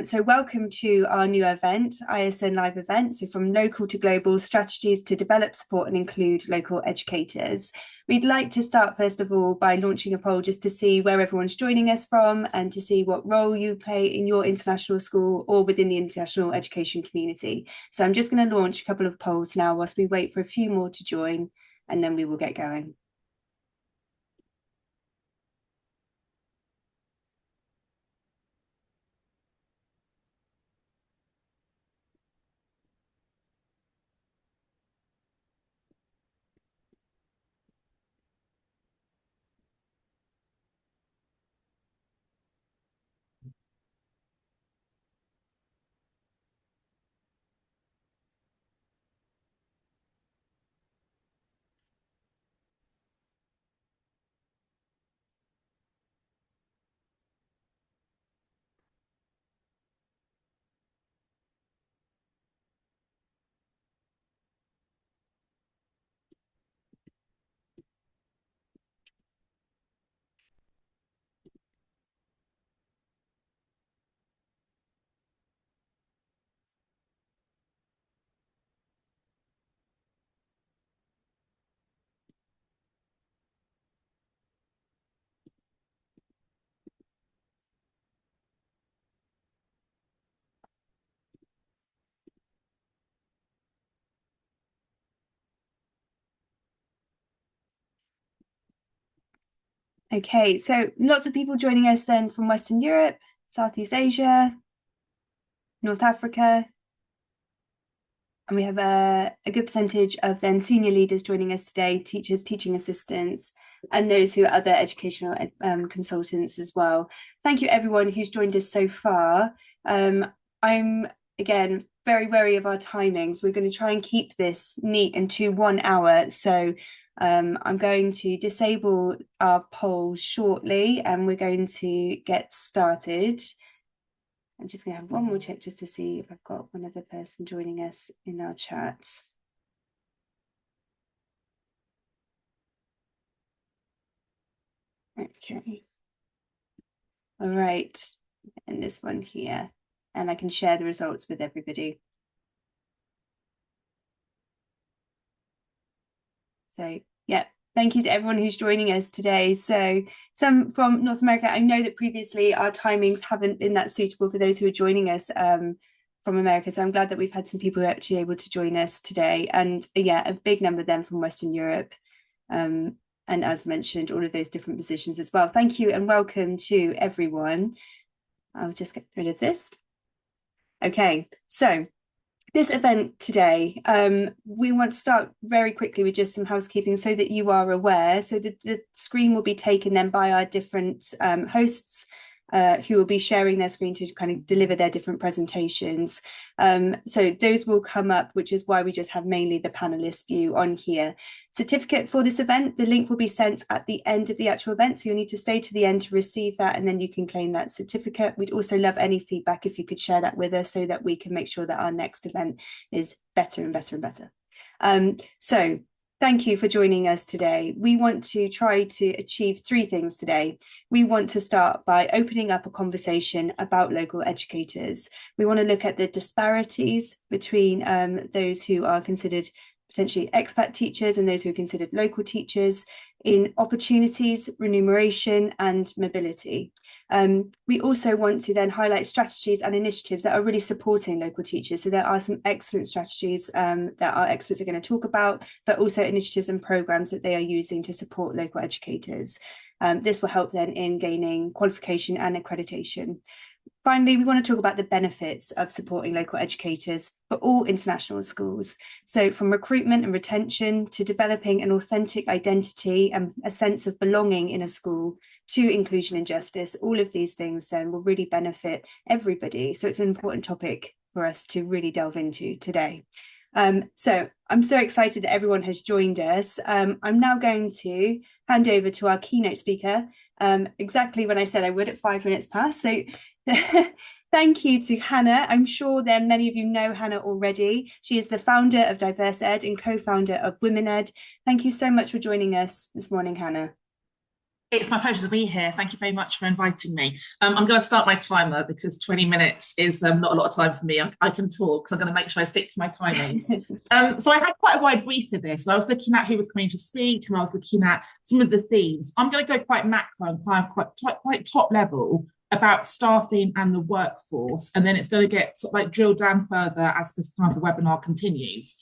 So welcome to our new event, ISN live event. So from local to global, strategies to develop, support and include local educators. We'd like to start first of all by launching a poll just to see where everyone's joining us from and to see what role you play in your international school or within the international education community. So I'm just going to launch a couple of polls now whilst we wait for a few more to join, and then we will get going. Okay, so lots of people joining us then from Western Europe, Southeast Asia, North Africa, and we have a good percentage of then senior leaders joining us today, teachers, teaching assistants, and those who are other educational consultants as well. Thank you everyone who's joined us so far. I'm, again, very wary of our timings. We're going to try and keep this neat into 1 hour. So I'm going to disable our poll shortly and we're going to get started. I'm just going to have one more check just to see if I've got one other person joining us in our chat. Okay. All right. And this one here. And I can share the results with everybody. So, yeah. Thank you to everyone who's joining us today. So some from North America, I know that previously our timings haven't been that suitable for those who are joining us from America. So I'm glad that we've had some people who are actually able to join us today. And yeah, a big number then from Western Europe. And as mentioned, all of those different positions as well. Thank you and welcome to everyone. I'll just get rid of this. Okay, so this event today, we want to start very quickly with just some housekeeping so that you are aware. So the screen will be taken then by our different hosts who will be sharing their screen to kind of deliver their different presentations. So those will come up, which is why we just have mainly the panelist view on here. Certificate for this event, the link will be sent at the end of the actual event. So you'll need to stay to the end to receive that and then you can claim that certificate. We'd also love any feedback if you could share that with us so that we can make sure that our next event is better and better and better. So thank you for joining us today. We want to try to achieve 3 things today. We want to start by opening up a conversation about local educators. We want to look at the disparities between those who are considered potentially expat teachers and those who are considered local teachers in opportunities, remuneration and mobility. We also want to then highlight strategies and initiatives that are really supporting local teachers. So there are some excellent strategies that our experts are going to talk about, but also initiatives and programs that they are using to support local educators. This will help then in gaining qualification and accreditation. Finally, we want to talk about the benefits of supporting local educators for all international schools. So from recruitment and retention to developing an authentic identity and a sense of belonging in a school to inclusion and justice, all of these things then will really benefit everybody. So it's an important topic for us to really delve into today. So I'm so excited that everyone has joined us. I'm now going to hand over to our keynote speaker, exactly when I said I would at 5 minutes past. So thank you to Hannah. I'm sure that many of you know Hannah already. She is the founder of Diverse Ed and co-founder of Women Ed. Thank you so much for joining us this morning, Hannah. It's my pleasure to be here. Thank you very much for inviting me. I'm going to start my timer because 20 minutes is not a lot of time for me. I can talk, so I'm going to make sure I stick to my timings. So I had quite a wide brief for this. And I was looking at who was coming to speak, and I was looking at some of the themes. I'm going to go quite macro and quite top level about staffing and the workforce, and then it's going to get sort of like drilled down further as this kind of the webinar continues.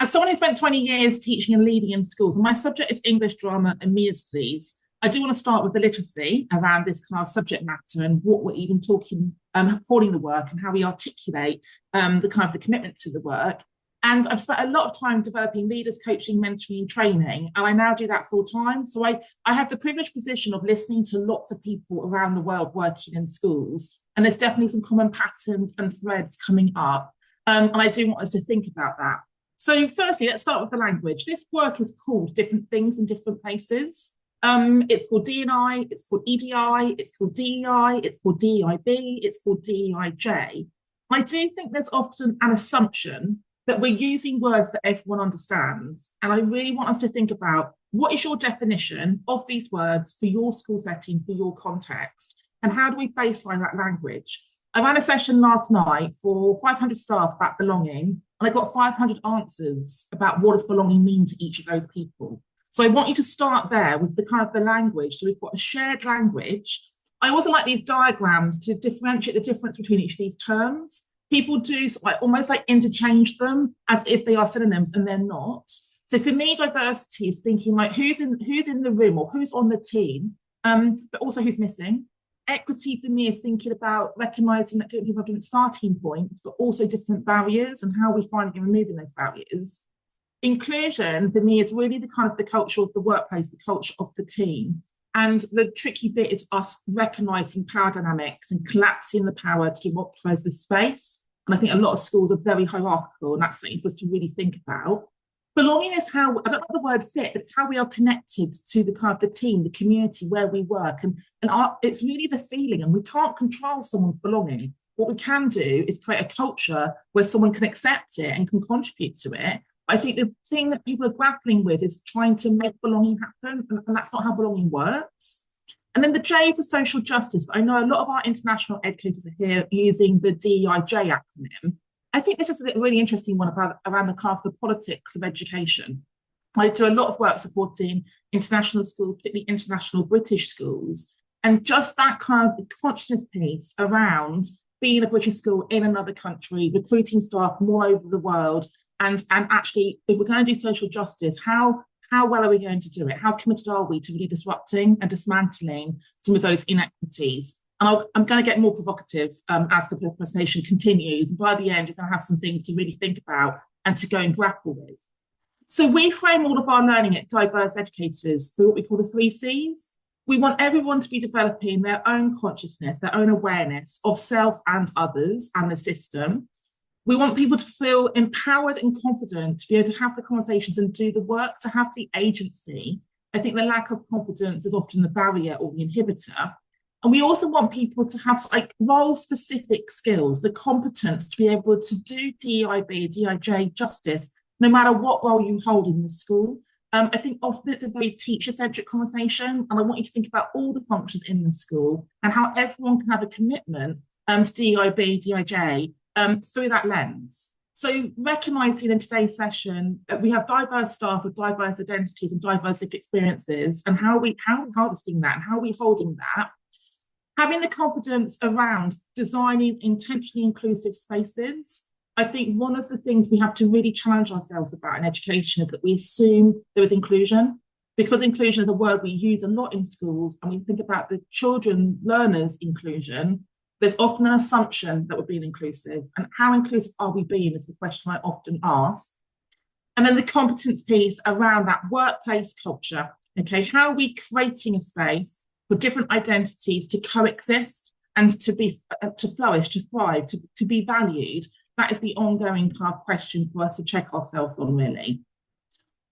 As someone who spent 20 years teaching and leading in schools, and my subject is English, drama, and media studies, I do want to start with the literacy around this kind of subject matter and what we're even talking, supporting the work and how we articulate the kind of the commitment to the work. And I've spent a lot of time developing leaders, coaching, mentoring, training, and I now do that full time. So I have the privileged position of listening to lots of people around the world working in schools, and there's definitely some common patterns and threads coming up. And I do want us to think about that. So firstly, let's start with the language. This work is called different things in different places. It's called D&I, it's called EDI, it's called DEI, it's called DEIB, it's called DEIJ. I do think there's often an assumption that we're using words that everyone understands. And I really want us to think about what is your definition of these words for your school setting, for your context, and how do we baseline that language? I ran a session last night for 500 staff about belonging, and I got 500 answers about what does belonging mean to each of those people. So I want you to start there with the kind of the language. So we've got a shared language. I also like these diagrams to differentiate the difference between each of these terms. People do almost like interchange them as if they are synonyms, and they're not. So for me, diversity is thinking like who's in the room or who's on the team, but also who's missing. Equity for me is thinking about recognizing that different people have different starting points, but also different barriers and how we find removing those barriers. Inclusion for me is really the kind of the culture of the workplace, the culture of the team. And the tricky bit is us recognizing power dynamics and collapsing the power to democratize the space. And I think a lot of schools are very hierarchical, and that's something for us to really think about. Belonging is how, I don't know the word fit, but it's how we are connected to the kind of the team, the community where we work. And it's really the feeling, and we can't control someone's belonging. What we can do is create a culture where someone can accept it and can contribute to it. I think the thing that people are grappling with is trying to make belonging happen, and that's not how belonging works. And then the J for social justice. I know a lot of our international educators are here using the DEIJ acronym. I think this is a really interesting one around the kind of the politics of education. I do a lot of work supporting international schools, particularly international British schools, and just that kind of consciousness piece around being a British school in another country, recruiting staff from all over the world, and actually, if we're going to do social justice, how well are we going to do it? How committed are we to really disrupting and dismantling some of those inequities? And I'm going to get more provocative as the presentation continues. And by the end, you're going to have some things to really think about and to go and grapple with. So we frame all of our learning at Diverse Educators through what we call the 3 Cs. We want everyone to be developing their own consciousness, their own awareness of self and others and the system. We want people to feel empowered and confident to be able to have the conversations and do the work, to have the agency. I think the lack of confidence is often the barrier or the inhibitor. And we also want people to have like role-specific skills, the competence to be able to do DEIB, DEIJ justice, no matter what role you hold in the school. I think often it's a very teacher-centric conversation, and I want you to think about all the functions in the school and how everyone can have a commitment to DEIB, DEIJ, through that lens. So recognising in today's session that we have diverse staff with diverse identities and diverse lived experiences, and how are we harvesting that and how are we holding that. Having the confidence around designing intentionally inclusive spaces. I think one of the things we have to really challenge ourselves about in education is that we assume there is inclusion, because inclusion is a word we use a lot in schools, and we think about the children, learners' inclusion. There's often an assumption that we're being inclusive, and how inclusive are we being is the question I often ask. And then the competence piece around that workplace culture. Okay, how are we creating a space for different identities to coexist and to flourish, to thrive, to be valued? That is the ongoing kind of question for us to check ourselves on, really.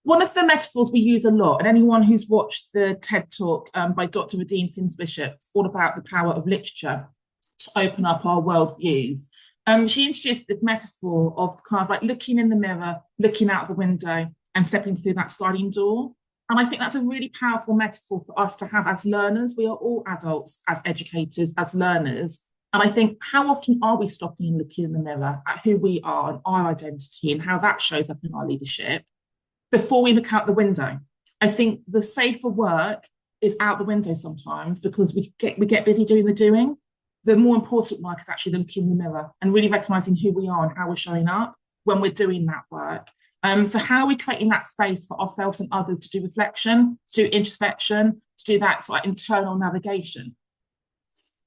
One of the metaphors we use a lot, and anyone who's watched the TED Talk by Dr. Radine Sims-Bishop, it's all about the power of literature to open up our worldviews. She introduced this metaphor of kind of like looking in the mirror, looking out the window and stepping through that sliding door. And I think that's a really powerful metaphor for us to have as learners. We are all adults, as educators, as learners. And I think, how often are we stopping and looking in the mirror at who we are and our identity and how that shows up in our leadership before we look out the window? I think the safer work is out the window sometimes because we get busy doing the doing. The more important work is actually looking in the mirror and really recognizing who we are and how we're showing up when we're doing that work. So how are we creating that space for ourselves and others to do reflection, to do introspection, to do that sort of internal navigation?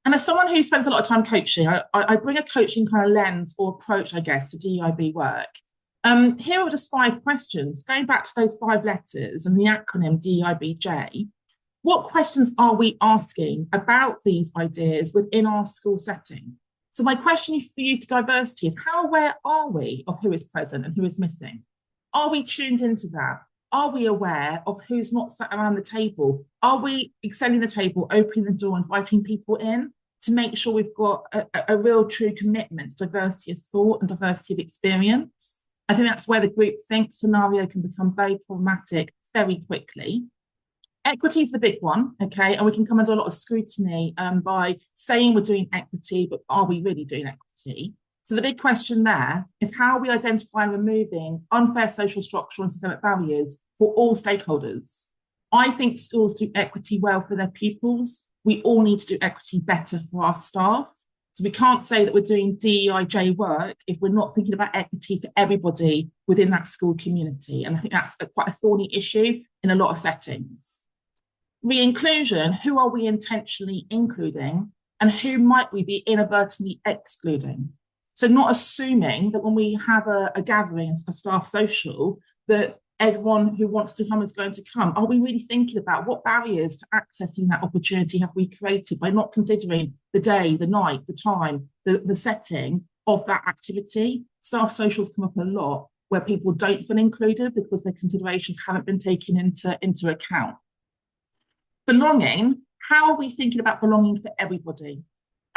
And as someone who spends a lot of time coaching, I bring a coaching kind of lens or approach, I guess, to DEIB work. Here are just 5 questions, going back to those 5 letters and the acronym DEIBJ. What questions are we asking about these ideas within our school setting? So my question for you for diversity is, how aware are we of who is present and who is missing? Are we tuned into that? Are we aware of who's not sat around the table? Are we extending the table, opening the door, inviting people in to make sure we've got a real true commitment to diversity of thought and diversity of experience? I think that's where the groupthink scenario can become very problematic very quickly. Equity is the big one, okay? And we can come under a lot of scrutiny by saying we're doing equity, but are we really doing equity? So the big question there is, how are we identifying and removing unfair social, structural and systemic barriers for all stakeholders? I think schools do equity well for their pupils. We all need to do equity better for our staff. So we can't say that we're doing DEIJ work if we're not thinking about equity for everybody within that school community. And I think that's quite a thorny issue in a lot of settings. Re-inclusion, who are we intentionally including and who might we be inadvertently excluding? So not assuming that when we have a gathering, a staff social, that everyone who wants to come is going to come. Are we really thinking about what barriers to accessing that opportunity have we created by not considering the day, the night, the time, the setting of that activity? Staff socials come up a lot where people don't feel included because their considerations haven't been taken into account. Belonging, how are we thinking about belonging for everybody?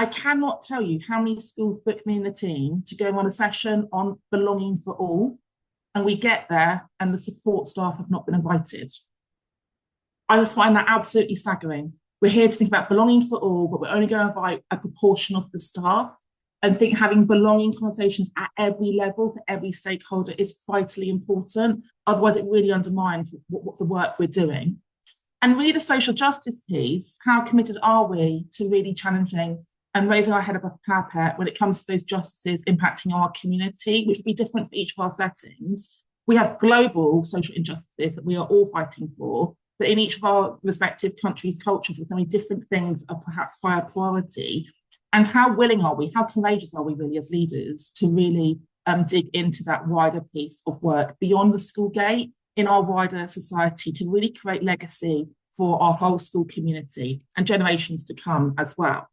I cannot tell you how many schools book me and the team to go on a session on belonging for all, and we get there and the support staff have not been invited. I just find that absolutely staggering. We're here to think about belonging for all, but we're only going to invite a proportion of the staff, and think having belonging conversations at every level for every stakeholder is vitally important. Otherwise, it really undermines what the work we're doing. And really the social justice piece, how committed are we to really challenging and raising our head above the parapet when it comes to those justices impacting our community, which would be different for each of our settings. We have global social injustices that we are all fighting for, but in each of our respective countries' cultures, there's going to be different things of perhaps higher priority. And how willing are we, how courageous are we really as leaders to really dig into that wider piece of work beyond the school gate in our wider society to really create legacy for our whole school community and generations to come as well.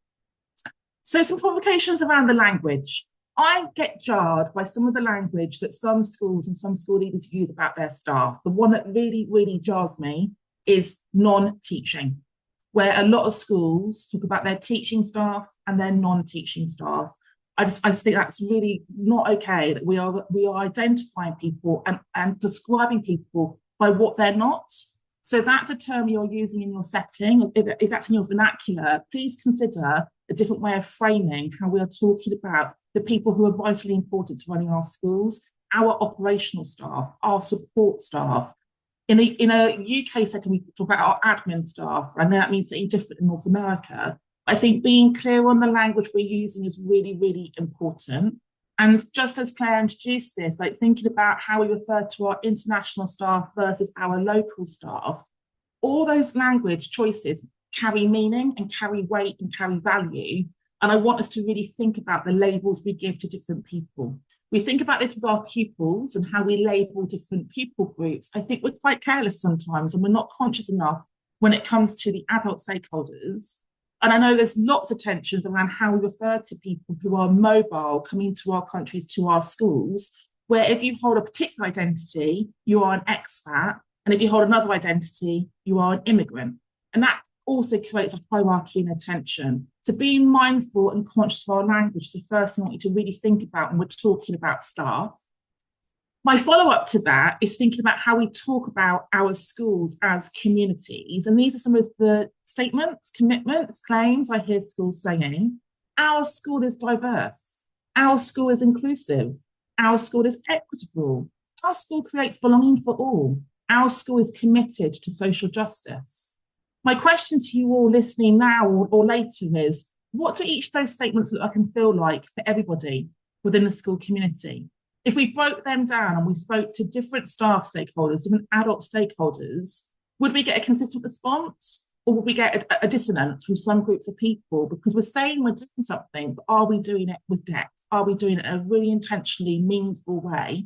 So some provocations around the language. I get jarred by some of the language that some schools and some school leaders use about their staff. The one that really, really jars me is non-teaching, where a lot of schools talk about their teaching staff and their non-teaching staff. I just think that's really not okay, that we are identifying people and describing people by what they're not. So if that's a term you're using in your setting, if that's in your vernacular, please consider a different way of framing how we are talking about the people who are vitally important to running our schools, our operational staff, our support staff. In a UK setting, we talk about our admin staff. I know that means something different in North America. I think being clear on the language we're using is really, really important. And just as Claire introduced this, like thinking about how we refer to our international staff versus our local staff, all those language choices carry meaning and carry weight and carry value. And I want us to really think about the labels we give to different people. We think about this with our pupils and how we label different pupil groups. I think we're quite careless sometimes and we're not conscious enough when it comes to the adult stakeholders. And I know there's lots of tensions around how we refer to people who are mobile coming to our countries, to our schools, where if you hold a particular identity, you are an expat. And if you hold another identity, you are an immigrant. And that also creates a hierarchy and a tension. So being mindful and conscious of our language is the first thing I want you to really think about when we're talking about staff. My follow-up to that is thinking about how we talk about our schools as communities. And these are some of the statements, commitments, claims I hear schools saying. Our school is diverse. Our school is inclusive. Our school is equitable. Our school creates belonging for all. Our school is committed to social justice. My question to you all listening now or later is, what do each of those statements look like and feel like for everybody within the school community? If we broke them down and we spoke to different staff stakeholders, different adult stakeholders, would we get a consistent response, or would we get a dissonance from some groups of people? Because we're saying we're doing something, but are we doing it with depth? Are we doing it in a really intentionally meaningful way?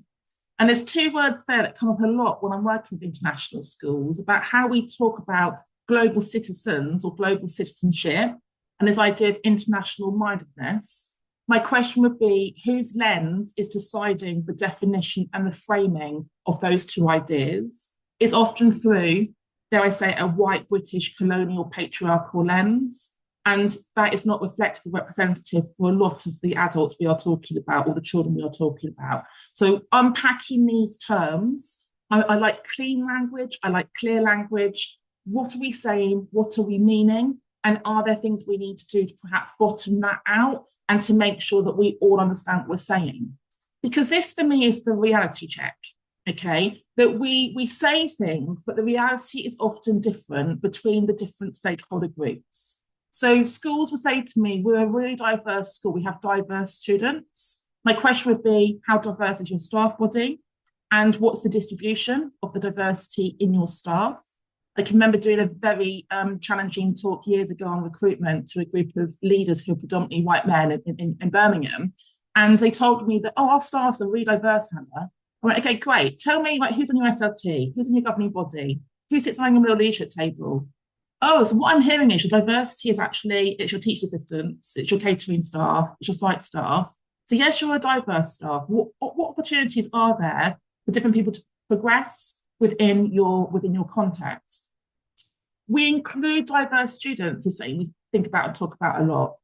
And there's two words there that come up a lot when I'm working with international schools about how we talk about global citizens or global citizenship and this idea of international mindedness. My question would be, whose lens is deciding the definition and the framing of those two ideas? It's often through, dare I say, a white British colonial patriarchal lens. And that is not reflective or representative for a lot of the adults we are talking about or the children we are talking about. So unpacking these terms, I like clean language, I like clear language. What are we saying? What are we meaning? And are there things we need to do to perhaps bottom that out and to make sure that we all understand what we're saying? Because this for me is the reality check, okay? That we say things, but the reality is often different between the different stakeholder groups. So schools will say to me, we're a really diverse school, we have diverse students. My question would be, how diverse is your staff body? And what's the distribution of the diversity in your staff? I can remember doing a very challenging talk years ago on recruitment to a group of leaders who are predominantly white men in Birmingham. And they told me that, oh, our staff's are really diverse, Hannah. I went, okay, great. Tell me, like, who's on your SLT? Who's on your governing body? Who sits around your middle leadership table? Oh, so what I'm hearing is your diversity is actually, it's your teaching assistants, it's your catering staff, it's your site staff. So yes, you're a diverse staff. What opportunities are there for different people to progress within your context? We include diverse students, as something we think about and talk about a lot.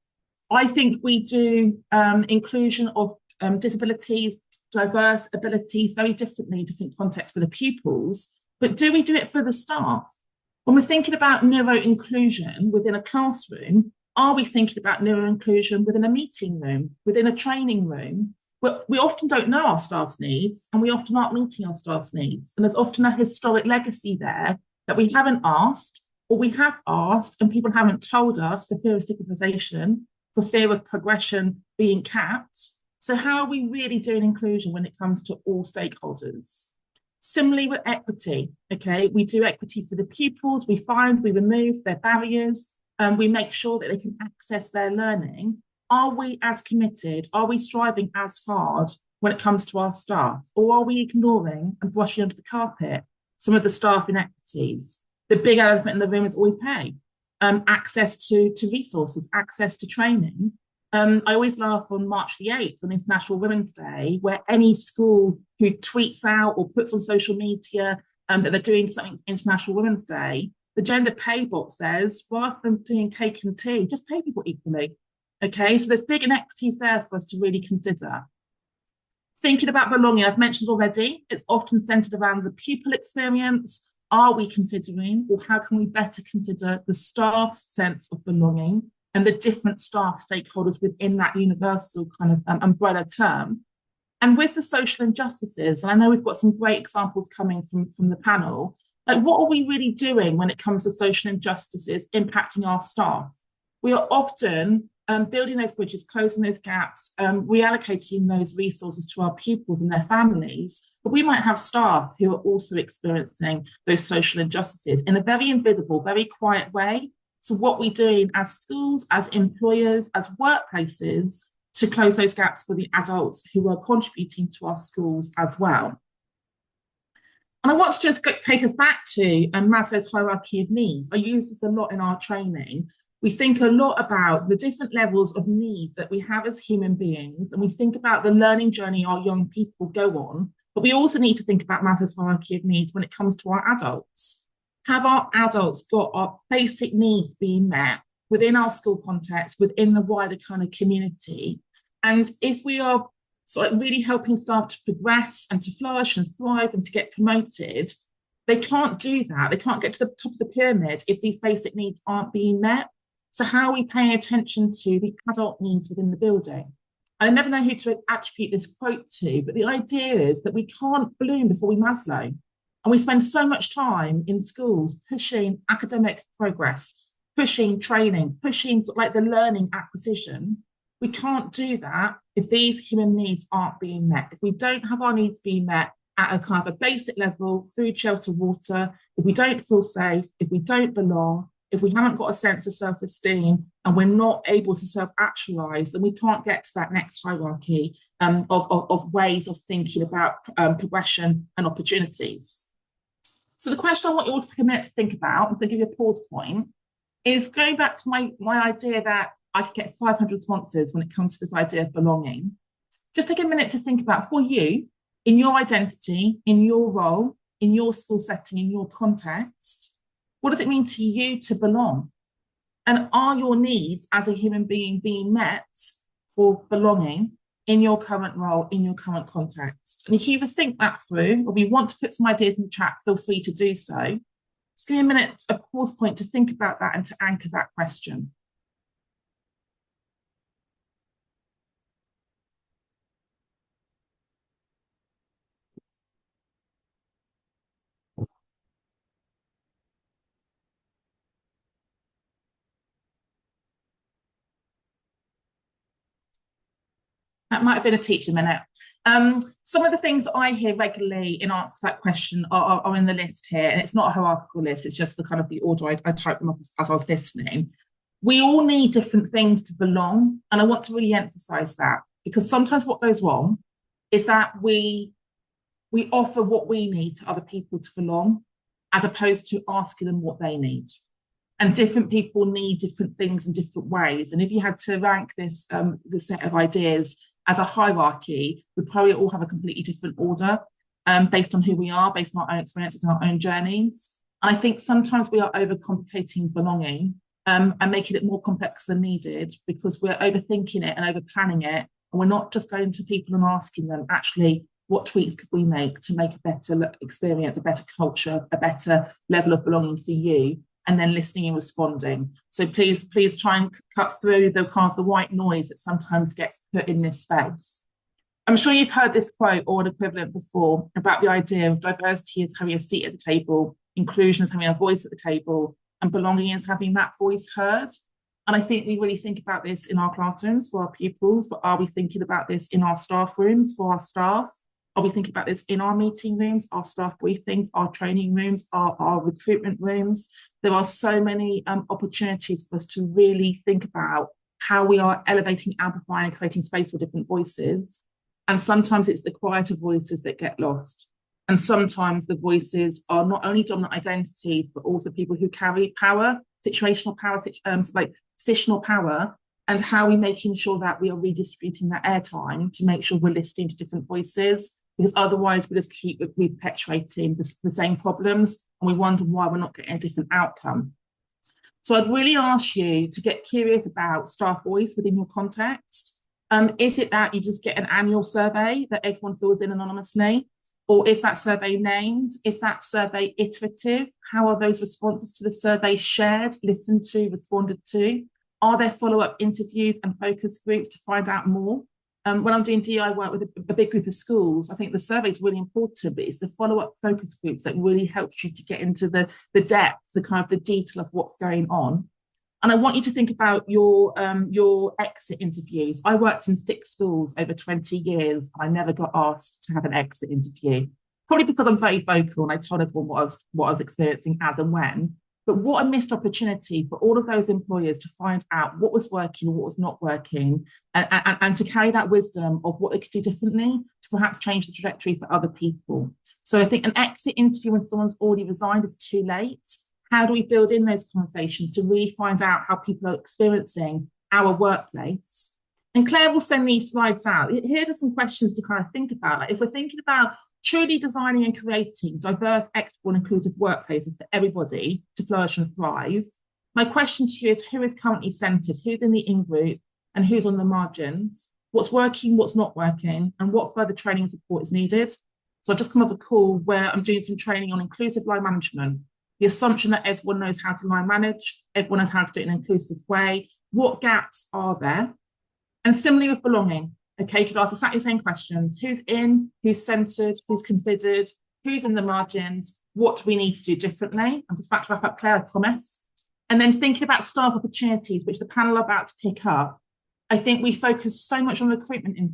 I think we do inclusion of disabilities, diverse abilities very differently in different contexts for the pupils, but do we do it for the staff? When we're thinking about neuro-inclusion within a classroom, are we thinking about neuro-inclusion within a meeting room, within a training room? We often don't know our staff's needs, and we often aren't meeting our staff's needs. And there's often a historic legacy there that we haven't asked, or we have asked and people haven't told us for fear of stigmatization, for fear of progression being capped. So how are we really doing inclusion when it comes to all stakeholders? Similarly with equity, okay, we do equity for the pupils, we remove their barriers, and we make sure that they can access their learning. Are we as committed? Are we striving as hard when it comes to our staff? Or are we ignoring and brushing under the carpet some of the staff inequities? The big elephant in the room is always pay, access to resources, access to training. I always laugh on March the 8th, on International Women's Day, where any school who tweets out or puts on social media that they're doing something for International Women's Day, the gender pay bot says, rather than doing cake and tea, just pay people equally. Okay, so there's big inequities there for us to really consider. Thinking about belonging, I've mentioned already, it's often centered around the pupil experience. Are we considering, or how can we better consider the staff's sense of belonging and the different staff stakeholders within that universal kind of umbrella term? And with the social injustices, and I know we've got some great examples coming from the panel, like what are we really doing when it comes to social injustices impacting our staff? We are often building those bridges, closing those gaps, reallocating those resources to our pupils and their families. But we might have staff who are also experiencing those social injustices in a very invisible, very quiet way. So what we're doing as schools, as employers, as workplaces to close those gaps for the adults who are contributing to our schools as well. And I want to just take us back to Maslow's hierarchy of needs. I use this a lot in our training. We think a lot about the different levels of need that we have as human beings, and we think about the learning journey our young people go on, but we also need to think about Maslow's hierarchy of needs when it comes to our adults. Have our adults got our basic needs being met within our school context, within the wider kind of community? And if we are So like really helping staff to progress and to flourish and thrive and to get promoted, they can't do that. They can't get to the top of the pyramid if these basic needs aren't being met. So how are we paying attention to the adult needs within the building? I never know who to attribute this quote to, but the idea is that we can't bloom before we Maslow. And we spend so much time in schools pushing academic progress, pushing training, pushing sort of like the learning acquisition. We can't do that if these human needs aren't being met. If we don't have our needs being met at a kind of a basic level, food, shelter, water, if we don't feel safe, if we don't belong, if we haven't got a sense of self-esteem and we're not able to self-actualize, then we can't get to that next hierarchy of ways of thinking about progression and opportunities. So the question I want you all to commit to think about, and to give you a pause point, is going back to my idea that I could get 500 responses when it comes to this idea of belonging. Just take a minute to think about, for you, in your identity, in your role, in your school setting, in your context, what does it mean to you to belong? And are your needs as a human being being met for belonging in your current role, in your current context? And if you either think that through, or you want to put some ideas in the chat, feel free to do so. Just give me a minute, a pause point to think about that and to anchor that question. That might have been a teacher minute. Some of the things I hear regularly in answer to that question are in the list here, and it's not a hierarchical list, it's just the kind of the order I typed them up as I was listening. We all need different things to belong, and I want to really emphasize that, because sometimes what goes wrong is that we offer what we need to other people to belong, as opposed to asking them what they need. And different people need different things in different ways. And if you had to rank this the set of ideas as a hierarchy, we'd probably all have a completely different order based on who we are, based on our own experiences and our own journeys. And I think sometimes we are overcomplicating belonging and making it more complex than needed, because we're overthinking it and overplanning it. And we're not just going to people and asking them, actually, what tweaks could we make to make a better experience, a better culture, a better level of belonging for you? And then listening and responding. So please try and cut through the kind of the white noise that sometimes gets put in this space. I'm sure you've heard this quote or an equivalent before about the idea of diversity as having a seat at the table, inclusion as having a voice at the table, and belonging as having that voice heard. And I think we really think about this in our classrooms for our pupils, but are we thinking about this in our staff rooms for our staff? Are we thinking about this in our meeting rooms, our staff briefings, our training rooms, our recruitment rooms? There are so many opportunities for us to really think about how we are elevating, amplifying, and creating space for different voices. And sometimes it's the quieter voices that get lost. And sometimes the voices are not only dominant identities, but also people who carry power, situational power, like positional power, and how are we making sure that we are redistributing that airtime to make sure we're listening to different voices, because otherwise we just keep perpetuating the same problems and we wonder why we're not getting a different outcome. So I'd really ask you to get curious about staff voice within your context. Is it that you just get an annual survey that everyone fills in anonymously? Or is that survey named? Is that survey iterative? How are those responses to the survey shared, listened to, responded to? Are there follow-up interviews and focus groups to find out more? When I'm doing DI work with a big group of schools, I think the survey is really important, but it's the follow-up focus groups that really helps you to get into the depth, the kind of the detail of what's going on. And I want you to think about your exit interviews. I worked in 6 schools over 20 years. And I never got asked to have an exit interview, probably because I'm very vocal and I told everyone what I was experiencing as and when. But what a missed opportunity for all of those employers to find out what was working and what was not working, and to carry that wisdom of what they could do differently to perhaps change the trajectory for other people. So I think an exit interview when someone's already resigned is too late. How do we build in those conversations to really find out how people are experiencing our workplace? And Claire will send these slides out. Here are some questions to kind of think about. Like if we're thinking about truly designing and creating diverse, equitable, and inclusive workplaces for everybody to flourish and thrive, my question to you is, who is currently centred? Who's in the in-group and who's on the margins? what's working, what's not working, and what further training and support is needed. So I've just come off a call where I'm doing some training on inclusive line management, the assumption that everyone knows how to line manage, everyone knows how to do it in an inclusive way. What gaps are there? And similarly with belonging, okay, you could ask exactly the same questions. Who's in, who's centred, who's considered, who's in the margins, what do we need to do differently? I'm just about to wrap up, Claire, I promise. And then thinking about staff opportunities, which the panel are about to pick up. I think we focus so much on recruitment in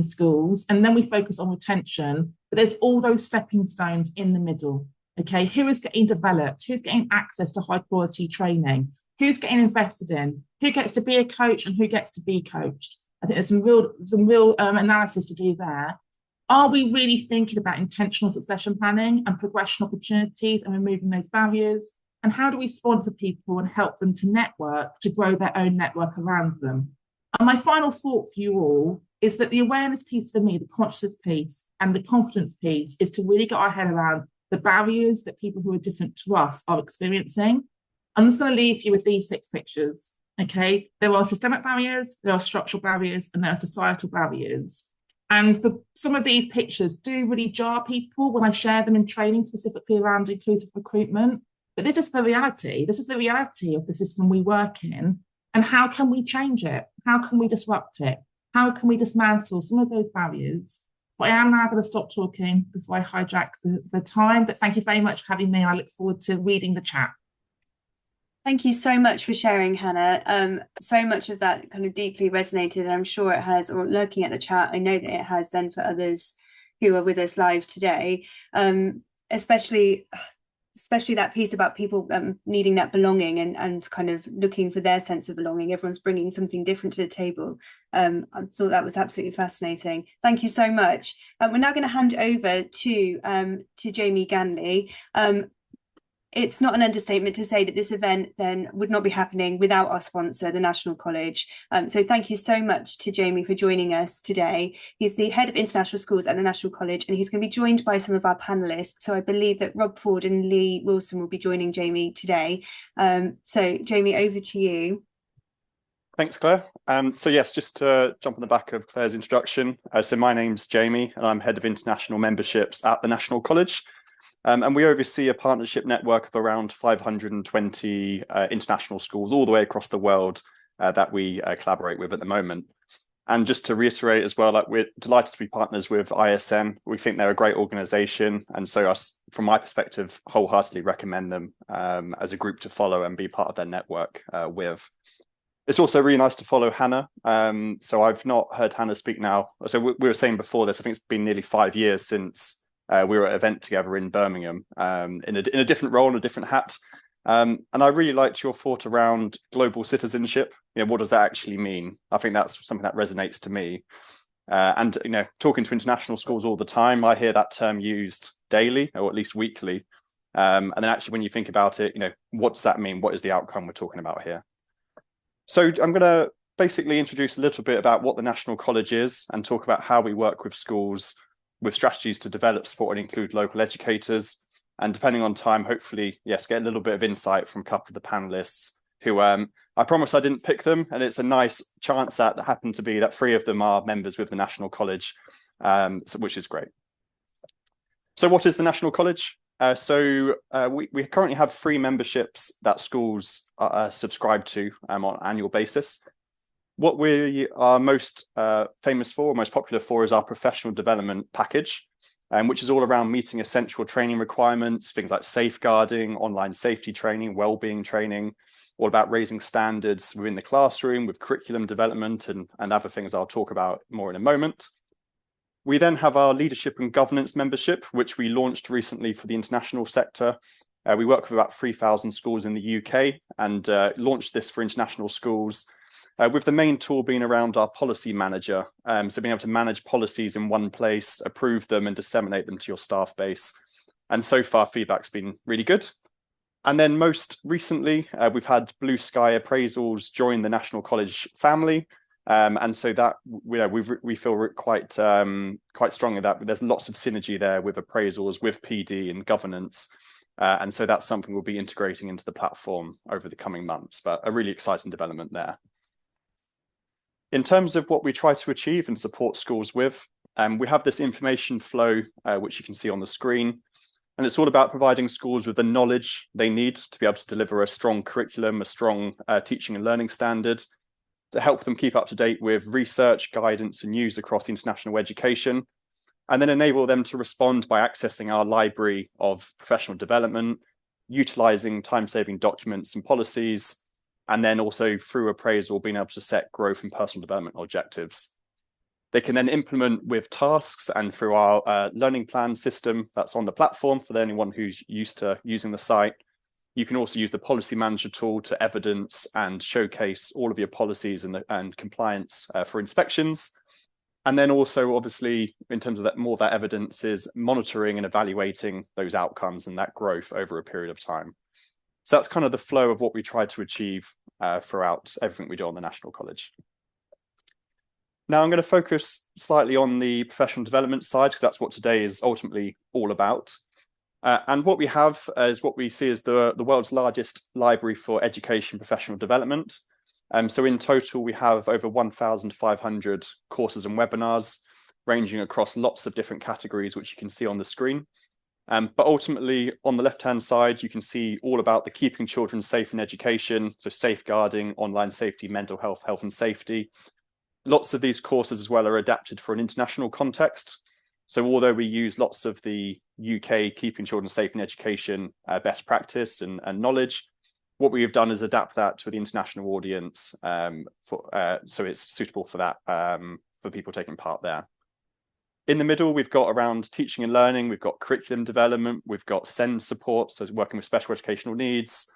schools, and then we focus on retention, but there's all those stepping stones in the middle. Okay, who is getting developed? Who's getting access to high quality training? Who's getting invested in? Who gets to be a coach and who gets to be coached? I think there's some real analysis to do there. Are we really thinking about intentional succession planning and progression opportunities and removing those barriers? And how do we sponsor people and help them to network, to grow their own network around them? And my final thought for you all is that the awareness piece for me, the consciousness piece and the confidence piece is to really get our head around the barriers that people who are different to us are experiencing. I'm just going to leave you with these 6 pictures, okay? There are systemic barriers, there are structural barriers, and there are societal barriers. And some of these pictures do really jar people when I share them in training specifically around inclusive recruitment. But this is the reality. This is the reality of the system we work in. And how can we change it? How can we disrupt it? How can we dismantle some of those barriers? But I am now going to stop talking before I hijack the time. But thank you very much for having me. I look forward to reading the chat. Thank you so much for sharing, Hannah. So much of that kind of deeply resonated, and I'm sure it has, or looking at the chat, I know that it has then for others who are with us live today, especially that piece about people needing that belonging and kind of looking for their sense of belonging. Everyone's bringing something different to the table. I thought that was absolutely fascinating. Thank you so much. We're now going to hand over to Jamie Ganley. It's not an understatement to say that this event then would not be happening without our sponsor, the National College. So thank you so much to Jamie for joining us today. He's the head of international schools at the National College, and he's going to be joined by some of our panelists. So I believe that Rob Ford and Lee Wilson will be joining Jamie today. So Jamie, over to you. Thanks, Claire. So yes, just to jump on the back of Claire's introduction. So my name's Jamie, and I'm head of international memberships at the National College. And we oversee a partnership network of around 520 international schools all the way across the world that we collaborate with at the moment. And just to reiterate as well, like, we're delighted to be partners with ISN. We think they're a great organisation. And so from my perspective, wholeheartedly recommend them as a group to follow and be part of their network with. It's also really nice to follow Hannah. So I've not heard Hannah speak now. So we were saying before this, I think it's been nearly 5 years since we were at an event together in Birmingham in a different role and a different hat. And I really liked your thought around global citizenship. What does that actually mean? I think that's something that resonates to me. And talking to international schools all the time, I hear that term used daily or at least weekly. And then actually, when you think about it, what does that mean? What is the outcome we're talking about here? So I'm going to basically introduce a little bit about what the National College is and talk about how we work with schools with strategies to develop, support and include local educators. And depending on time, hopefully, yes, get a little bit of insight from a couple of the panelists who I promise I didn't pick them. And it's a nice chance that happened to be that 3 of them are members with the National College, which is great. So what is the National College? We currently have 3 memberships that schools subscribe to on an annual basis. What we are most famous for, most popular for, is our professional development package, which is all around meeting essential training requirements, things like safeguarding, online safety training, wellbeing training, all about raising standards within the classroom with curriculum development and other things I'll talk about more in a moment. We then have our leadership and governance membership, which we launched recently for the international sector. We work with about 3,000 schools in the UK and launched this for international schools, with the main tool being around our policy manager. So being able to manage policies in one place, approve them and disseminate them to your staff base. And so far, feedback's been really good. And then most recently, we've had Blue Sky Appraisals join the National College family. And so that we feel quite strongly that there's lots of synergy there with appraisals, with PD and governance. And so that's something we'll be integrating into the platform over the coming months, but a really exciting development there. In terms of what we try to achieve and support schools with, we have this information flow, which you can see on the screen. And it's all about providing schools with the knowledge they need to be able to deliver a strong curriculum, a strong teaching and learning standard, to help them keep up to date with research, guidance, and news across international education, and then enable them to respond by accessing our library of professional development, utilising time-saving documents and policies, and then also through appraisal, being able to set growth and personal development objectives. They can then implement with tasks and through our learning plan system that's on the platform for anyone who's used to using the site. You can also use the policy manager tool to evidence and showcase all of your policies and compliance for inspections. And then also, obviously, in terms of that, more of that evidence is monitoring and evaluating those outcomes and that growth over a period of time. So that's kind of the flow of what we try to achieve throughout everything we do on the National College. Now I'm going to focus slightly on the professional development side, because that's what today is ultimately all about. And what we have is what we see as the world's largest library for education professional development. So in total, we have over 1,500 courses and webinars ranging across lots of different categories, which you can see on the screen. But ultimately, on the left-hand side, you can see all about the keeping children safe in education, so safeguarding, online safety, mental health, health and safety. Lots of these courses as well are adapted for an international context. So although we use lots of the UK keeping children safe in education best practice and knowledge, what we have done is adapt that to the international audience so it's suitable for that, for people taking part there. In the middle, we've got around teaching and learning, we've got curriculum development, we've got SEND support, so working with special educational needs.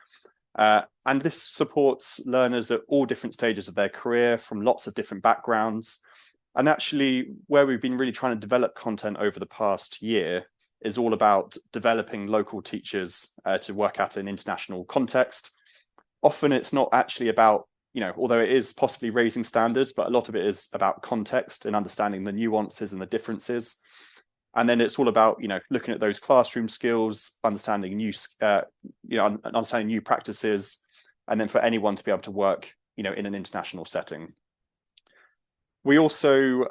And this supports learners at all different stages of their career from lots of different backgrounds. And actually, where we've been really trying to develop content over the past year is all about developing local teachers to work at an international context. Often it's not actually about, although it is possibly raising standards, but a lot of it is about context and understanding the nuances and the differences. And then it's all about, looking at those classroom skills, understanding new practices, and then for anyone to be able to work, in an international setting. We also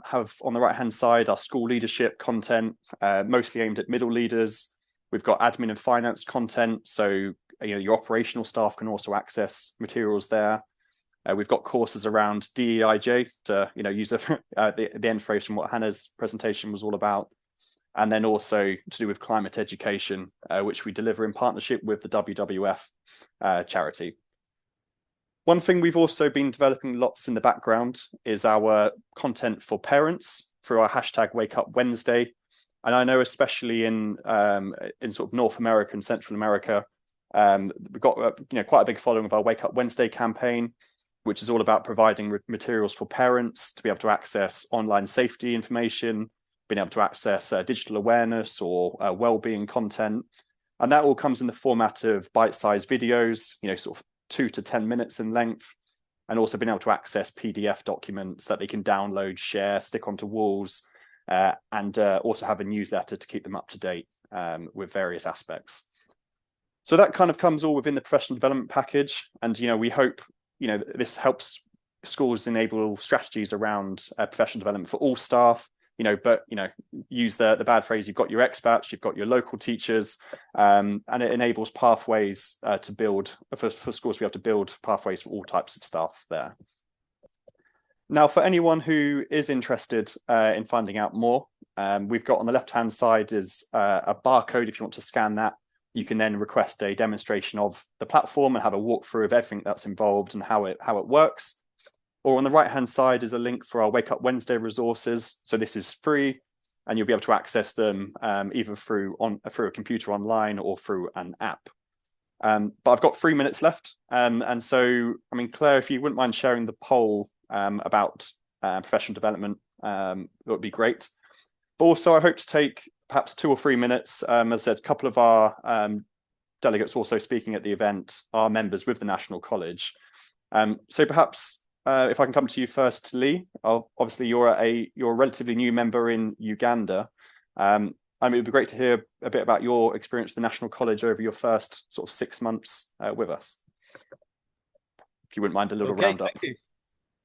have on the right-hand side our school leadership content, mostly aimed at middle leaders. We've got admin and finance content, so your operational staff can also access materials there. We've got courses around DEIB to use the end phrase from what Hannah's presentation was all about, and then also to do with climate education, which we deliver in partnership with the WWF charity. One thing we've also been developing lots in the background is our content for parents through our hashtag Wake Up Wednesday. And I know especially in sort of North America and Central America, we've got quite a big following of our Wake Up Wednesday campaign, which is all about providing materials for parents to be able to access online safety information, being able to access digital awareness or well-being content. And that all comes in the format of bite-sized videos, sort of 2 to 10 minutes in length, and also being able to access PDF documents that they can download, share, stick onto walls, and also have a newsletter to keep them up to date with various aspects. So that kind of comes all within the professional development package. And, we hope, this helps schools enable strategies around professional development for all staff, but use the bad phrase, you've got your expats, you've got your local teachers, and it enables pathways to build for schools to be able to build pathways for all types of staff there. Now, for anyone who is interested in finding out more, we've got on the left-hand side is a barcode. If you want to scan that, you can then request a demonstration of the platform and have a walkthrough of everything that's involved and how it works. Or on the right-hand side is a link for our Wake Up Wednesday resources. So this is free, and you'll be able to access them either through a computer online or through an app. But I've got 3 minutes left. And so, Claire, if you wouldn't mind sharing the poll about professional development, that would be great. But also, I hope to take perhaps 2 or 3 minutes. As I said, a couple of our delegates also speaking at the event are members with the National College. So perhaps if I can come to you first, Lee. Obviously, you're a relatively new member in Uganda. It would be great to hear a bit about your experience at the National College over your first sort of 6 months with us. If you wouldn't mind a little roundup. Thank you.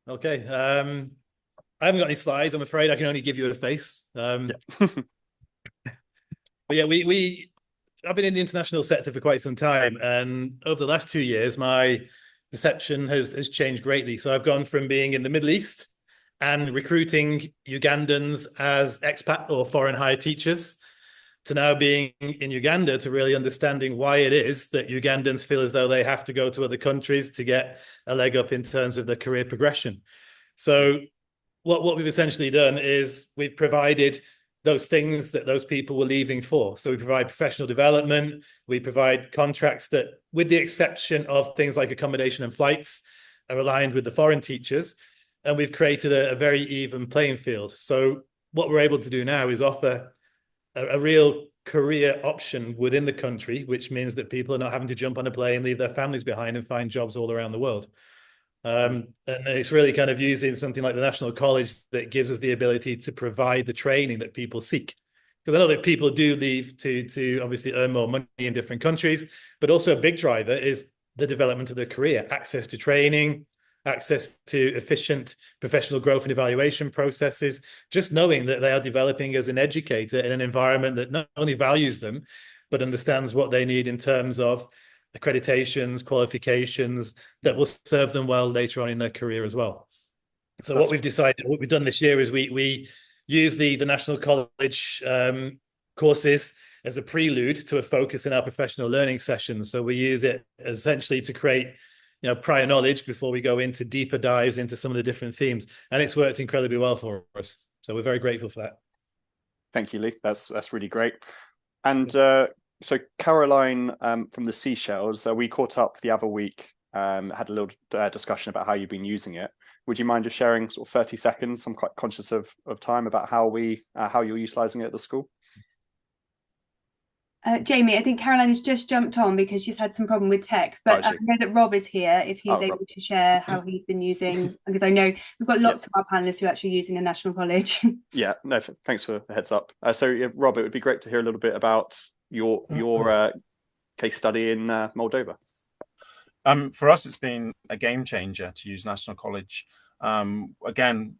Okay. I haven't got any slides, I'm afraid. I can only give you a face. Yeah. But yeah, I've been in the international sector for quite some time, and over the last 2 years, my perception has changed greatly. So I've gone from being in the Middle East and recruiting Ugandans as expat or foreign hire teachers to now being in Uganda to really understanding why it is that Ugandans feel as though they have to go to other countries to get a leg up in terms of their career progression. So what we've essentially done is we've provided those things that those people were leaving for. So we provide professional development, we provide contracts that, with the exception of things like accommodation and flights, are aligned with the foreign teachers. And we've created a very even playing field. So what we're able to do now is offer a real career option within the country, which means that people are not having to jump on a plane, leave their families behind and find jobs all around the world. And it's really kind of using something like the National College that gives us the ability to provide the training that people seek. Because I know that people do leave to obviously earn more money in different countries, but also a big driver is the development of their career, access to training, access to efficient professional growth and evaluation processes, just knowing that they are developing as an educator in an environment that not only values them, but understands what they need in terms of accreditations, qualifications that will serve them well later on in their career as well. So what we've decided, what we've done this year is we use the National College courses as a prelude to a focus in our professional learning sessions. So we use it essentially to create prior knowledge before we go into deeper dives into some of the different themes. And it's worked incredibly well for us. So we're very grateful for that. Thank you, Lee. That's really great. And so Caroline from the Seychelles, we caught up the other week, had a little discussion about how you've been using it. Would you mind just sharing sort of 30 seconds? I'm quite conscious of time about how you're utilising it at the school. Jamie, I think Caroline has just jumped on because she's had some problem with tech, but I know that Rob is here if he's able to share how he's been using, because I know we've got lots of our panelists who are actually using the National College. Yeah, no, thanks for the heads up. So Rob, it would be great to hear a little bit about your case study in Moldova. For us, it's been a game changer to use National College. Again,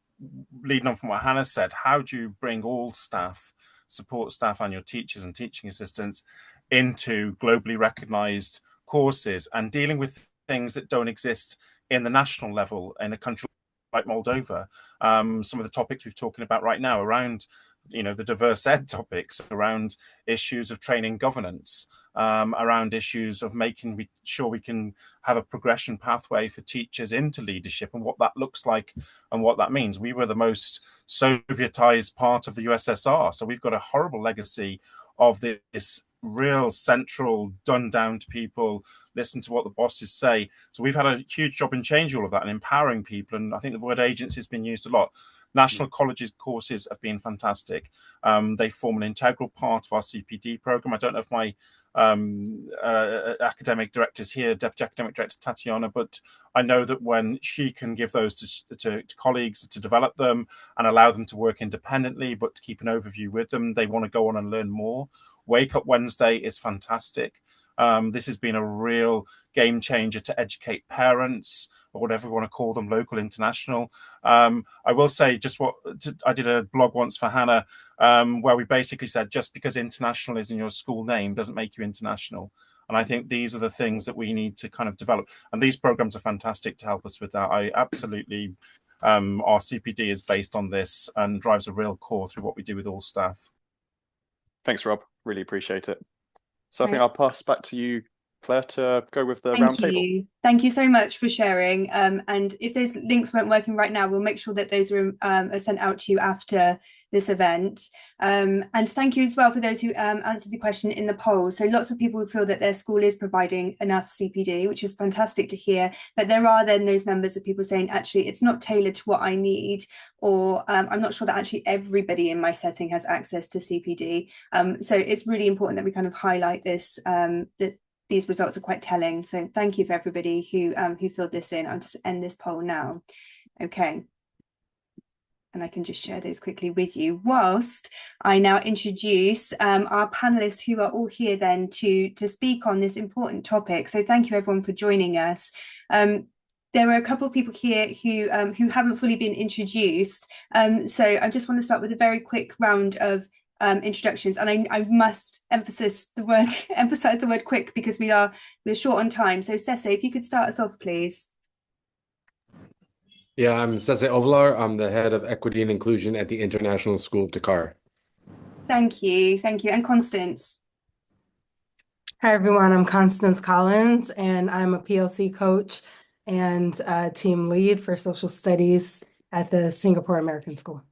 leading on from what Hannah said, how do you bring all staff, support staff and your teachers and teaching assistants into globally recognized courses and dealing with things that don't exist in the national level in a country like Moldova? Some of the topics we're talking about right now around the diverse ed topics, around issues of training governance, around issues of making sure we can have a progression pathway for teachers into leadership and what that looks like and what that means. We were the most Sovietized part of the USSR, so we've got a horrible legacy of this real central, done down to people, listen to what the bosses say. So we've had a huge job in changing all of that and empowering people, and I think the word agency has been used a lot. National College's courses have been fantastic. They form an integral part of our CPD program. I don't know if my academic director's here, Deputy Academic Director Tatiana, but I know that when she can give those to colleagues to develop them and allow them to work independently, but to keep an overview with them, they want to go on and learn more. Wake Up Wednesday is fantastic. This has been a real game changer to educate parents, or whatever we want to call them, local, international. I will say I did a blog once for Hannah where we basically said just because international is in your school name doesn't make you international. And I think these are the things that we need to kind of develop. And these programs are fantastic to help us with that. I absolutely, our CPD is based on this and drives a real core through what we do with all staff. Thanks, Rob. Really appreciate it. So I think I'll pass back to you, Claire, to go with the roundtable. Thank you so much for sharing. And if those links weren't working right now, we'll make sure that those are sent out to you after this event. And thank you as well for those who answered the question in the poll. So lots of people feel that their school is providing enough CPD, which is fantastic to hear. But there are then those numbers of people saying, actually, it's not tailored to what I need, or I'm not sure that actually everybody in my setting has access to CPD. So it's really important that we kind of highlight this, that these results are quite telling. So thank you for everybody who filled this in. I'll just end this poll now. Okay. And I can just share those quickly with you whilst I now introduce our panelists who are all here then to speak on this important topic. So thank you everyone for joining us. there are a couple of people here who haven't fully been introduced. So I just want to start with a very quick round of introductions, and I must emphasize the word quick because we're short on time. So Cecê, if you could start us off, please. Yeah, I'm Cecê Ovelar. I'm the head of equity and inclusion at the International School of Dakar. Thank you. And Constance. Hi, everyone. I'm Constance Collins, and I'm a PLC coach and team lead for social studies at the Singapore American School.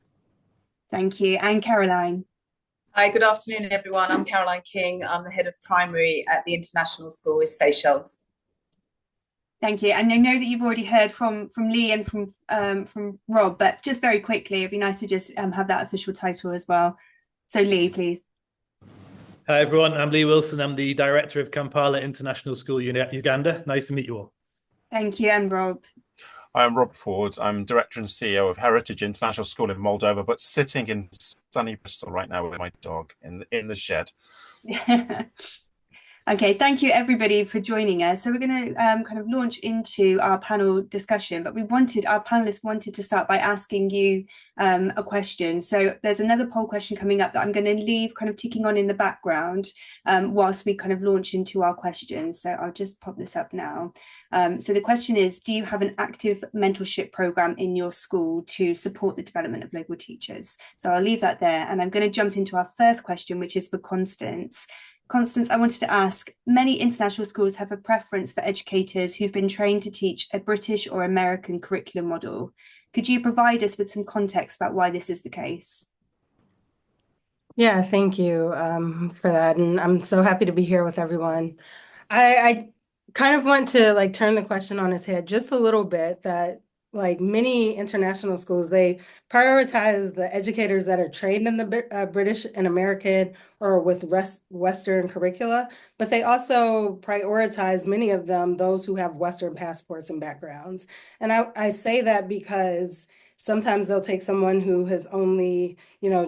Thank you. And Caroline. Hi, good afternoon, everyone. I'm Caroline King. I'm the head of primary at the International School with Seychelles. Thank you. And I know that you've already heard from Lee and from Rob, but just very quickly, it'd be nice to just have that official title as well. So Lee, please. Hi, everyone. I'm Lee Wilson. I'm the director of Kampala International School, Uganda. Nice to meet you all. Thank you. And Rob. I'm Rob Ford. I'm director and CEO of Heritage International School in Moldova, but sitting in sunny Bristol right now with my dog in the shed. Okay, thank you everybody for joining us. So we're going to kind of launch into our panel discussion, but our panelists wanted to start by asking you a question. So there's another poll question coming up that I'm going to leave kind of ticking on in the background whilst we kind of launch into our questions. So I'll just pop this up now. So the question is, do you have an active mentorship program in your school to support the development of local teachers? So I'll leave that there. And I'm going to jump into our first question, which is for Constance. Constance, I wanted to ask, many international schools have a preference for educators who've been trained to teach a British or American curriculum model. Could you provide us with some context about why this is the case? Yeah, thank you for that. And I'm so happy to be here with everyone. I kind of want to turn the question on its head just a little bit, that many international schools, they prioritize the educators that are trained in the British and American or with Western curricula, but they also prioritize, many of them, those who have Western passports and backgrounds. And I say that because sometimes they'll take someone who has only,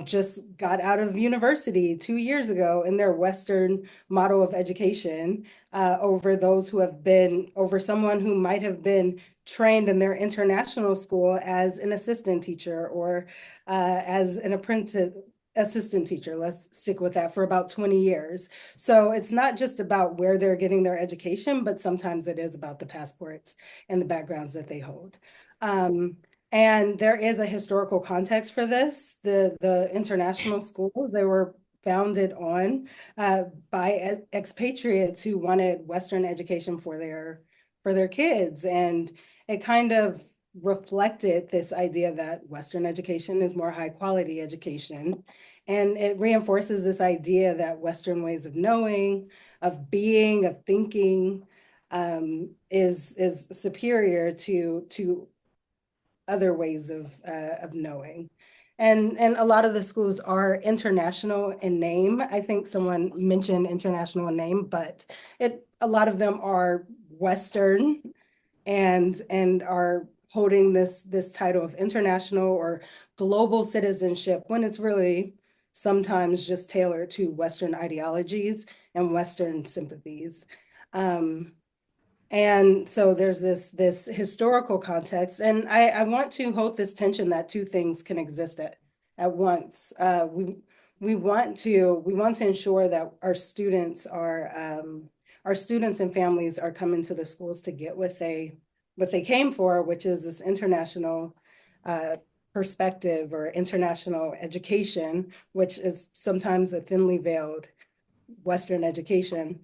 just got out of university 2 years ago in their Western model of education over someone who might have been trained in their international school as an assistant teacher or as an apprentice assistant teacher. Let's stick with that for about 20 years. So it's not just about where they're getting their education, but sometimes it is about the passports and the backgrounds that they hold. And there is a historical context for this. The international schools, they were founded on by expatriates who wanted Western education for their kids. And it kind of reflected this idea that Western education is more high quality education. And it reinforces this idea that Western ways of knowing, of being, of thinking is superior to other ways of knowing. And a lot of the schools are international in name. I think someone mentioned international in name, but a lot of them are Western and are holding this title of international or global citizenship when it's really sometimes just tailored to Western ideologies and Western sympathies. And so there's this historical context, and I want to hold this tension that two things can exist at once. We want to ensure that our students and families are coming to the schools to get what they came for, which is this international perspective or international education, which is sometimes a thinly veiled Western education.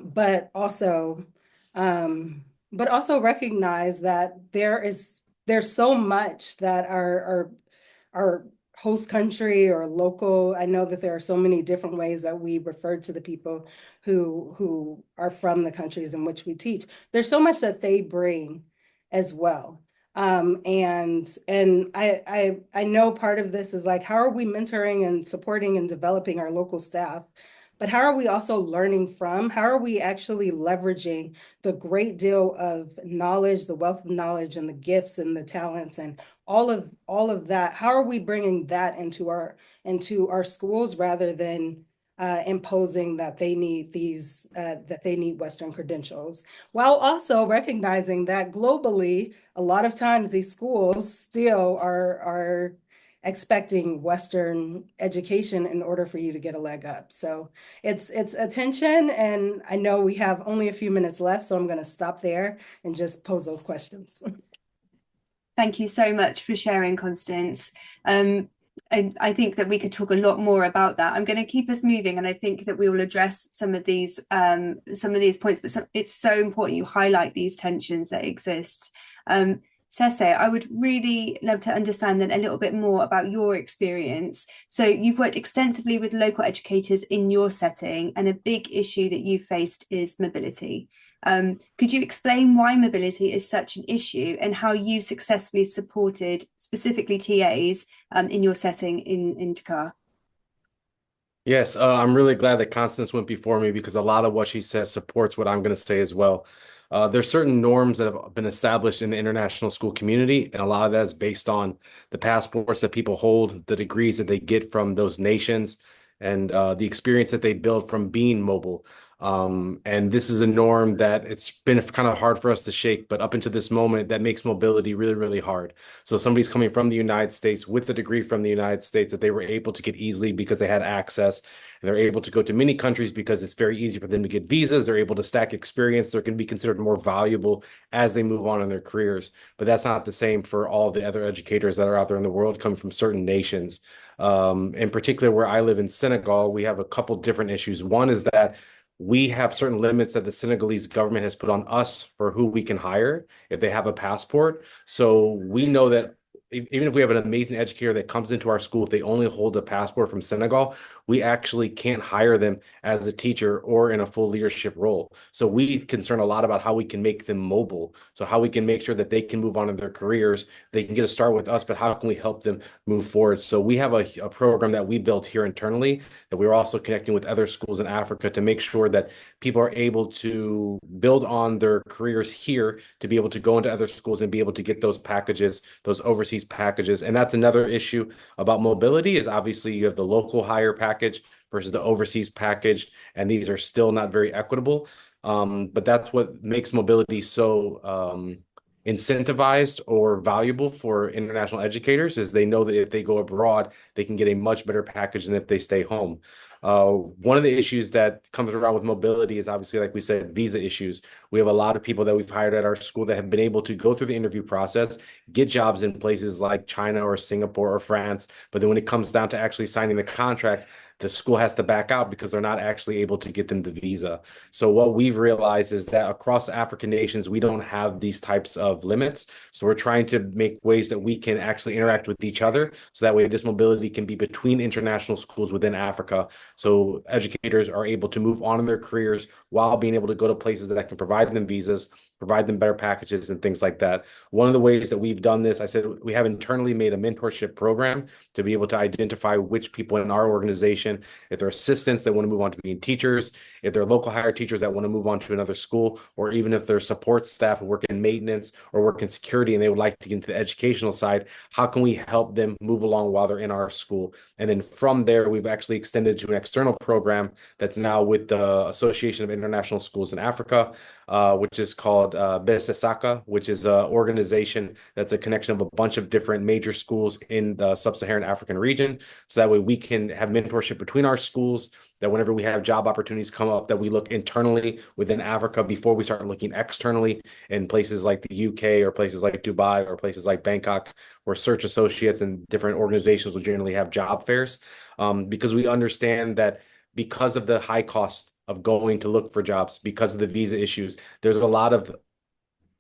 But also recognize that there's so much that our host country or local. I know that there are so many different ways that we refer to the people who are from the countries in which we teach. There's so much that they bring as well. And I know part of this is how are we mentoring and supporting and developing our local staff? But how are we also learning from? How are we actually leveraging the great deal of knowledge, the wealth of knowledge and the gifts and the talents and all of that? How are we bringing that into our schools rather than imposing that they need Western credentials, while also recognizing that globally, a lot of times these schools still are expecting Western education in order for you to get a leg up. So it's attention, and I know we have only a few minutes left, so I'm going to stop there and just pose those questions. Thank you so much for sharing, Constance. I think that we could talk a lot more about that. I'm going to keep us moving, and I think that we will address some of these points. But it's so important you highlight these tensions that exist. Cecê, I would really love to understand then a little bit more about your experience. So you've worked extensively with local educators in your setting, and a big issue that you faced is mobility. Could you explain why mobility is such an issue and how you successfully supported specifically TAs in your setting in Dakar? Yes, I'm really glad that Constance went before me, because a lot of what she says supports what I'm going to say as well. There's certain norms that have been established in the international school community, and a lot of that is based on the passports that people hold, the degrees that they get from those nations, and the experience that they build from being mobile. And this is a norm that it's been kind of hard for us to shake, but up until this moment, that makes mobility really, really hard. So somebody's coming from the United States with a degree from the United States that they were able to get easily because they had access, and they're able to go to many countries because it's very easy for them to get visas. They're able to stack experience. They're going to be considered more valuable as they move on in their careers. But that's not the same for all the other educators that are out there in the world coming from certain nations. In particular, where I live in Senegal, we have a couple different issues. One is that we have certain limits that the Senegalese government has put on us for who we can hire if they have a passport. So we know that even if we have an amazing educator that comes into our school, if they only hold a passport from Senegal, we actually can't hire them as a teacher or in a full leadership role. So we concern a lot about how we can make them mobile. So how we can make sure that they can move on in their careers, they can get a start with us, but how can we help them move forward? So we have a program that we built here internally that we're also connecting with other schools in Africa to make sure that people are able to build on their careers here, to be able to go into other schools and be able to get those packages, those overseas packages. And that's another issue about mobility, is obviously you have the local hire package versus the overseas package, and these are still not very equitable. But that's what makes mobility so incentivized or valuable for international educators, is they know that if they go abroad, they can get a much better package than if they stay home. One of the issues that comes around with mobility is obviously, like we said, visa issues. We have a lot of people that we've hired at our school that have been able to go through the interview process, get jobs in places like China or Singapore or France. But then when it comes down to actually signing the contract, the school has to back out because they're not actually able to get them the visa. So what we've realized is that across African nations, we don't have these types of limits. So we're trying to make ways that we can actually interact with each other. So that way this mobility can be between international schools within Africa. So educators are able to move on in their careers while being able to go to places that can provide them visas, provide them better packages and things like that. One of the ways that we've done this, I said, we have internally made a mentorship program to be able to identify which people in our organization, if they're assistants that want to move on to being teachers, if they're local hire teachers that want to move on to another school, or even if they're support staff who work in maintenance or work in security and they would like to get into the educational side, how can we help them move along while they're in our school? And then from there, we've actually extended to an external program that's now with the Association of International Schools in Africa, which is called Besesaka, which is an organization that's a connection of a bunch of different major schools in the sub-Saharan African region. So that way we can have mentorship between our schools, that whenever we have job opportunities come up, that we look internally within Africa before we start looking externally in places like the UK or places like Dubai or places like Bangkok, where search associates and different organizations will generally have job fairs, because we understand that because of the high cost of going to look for jobs, because of the visa issues, there's a lot of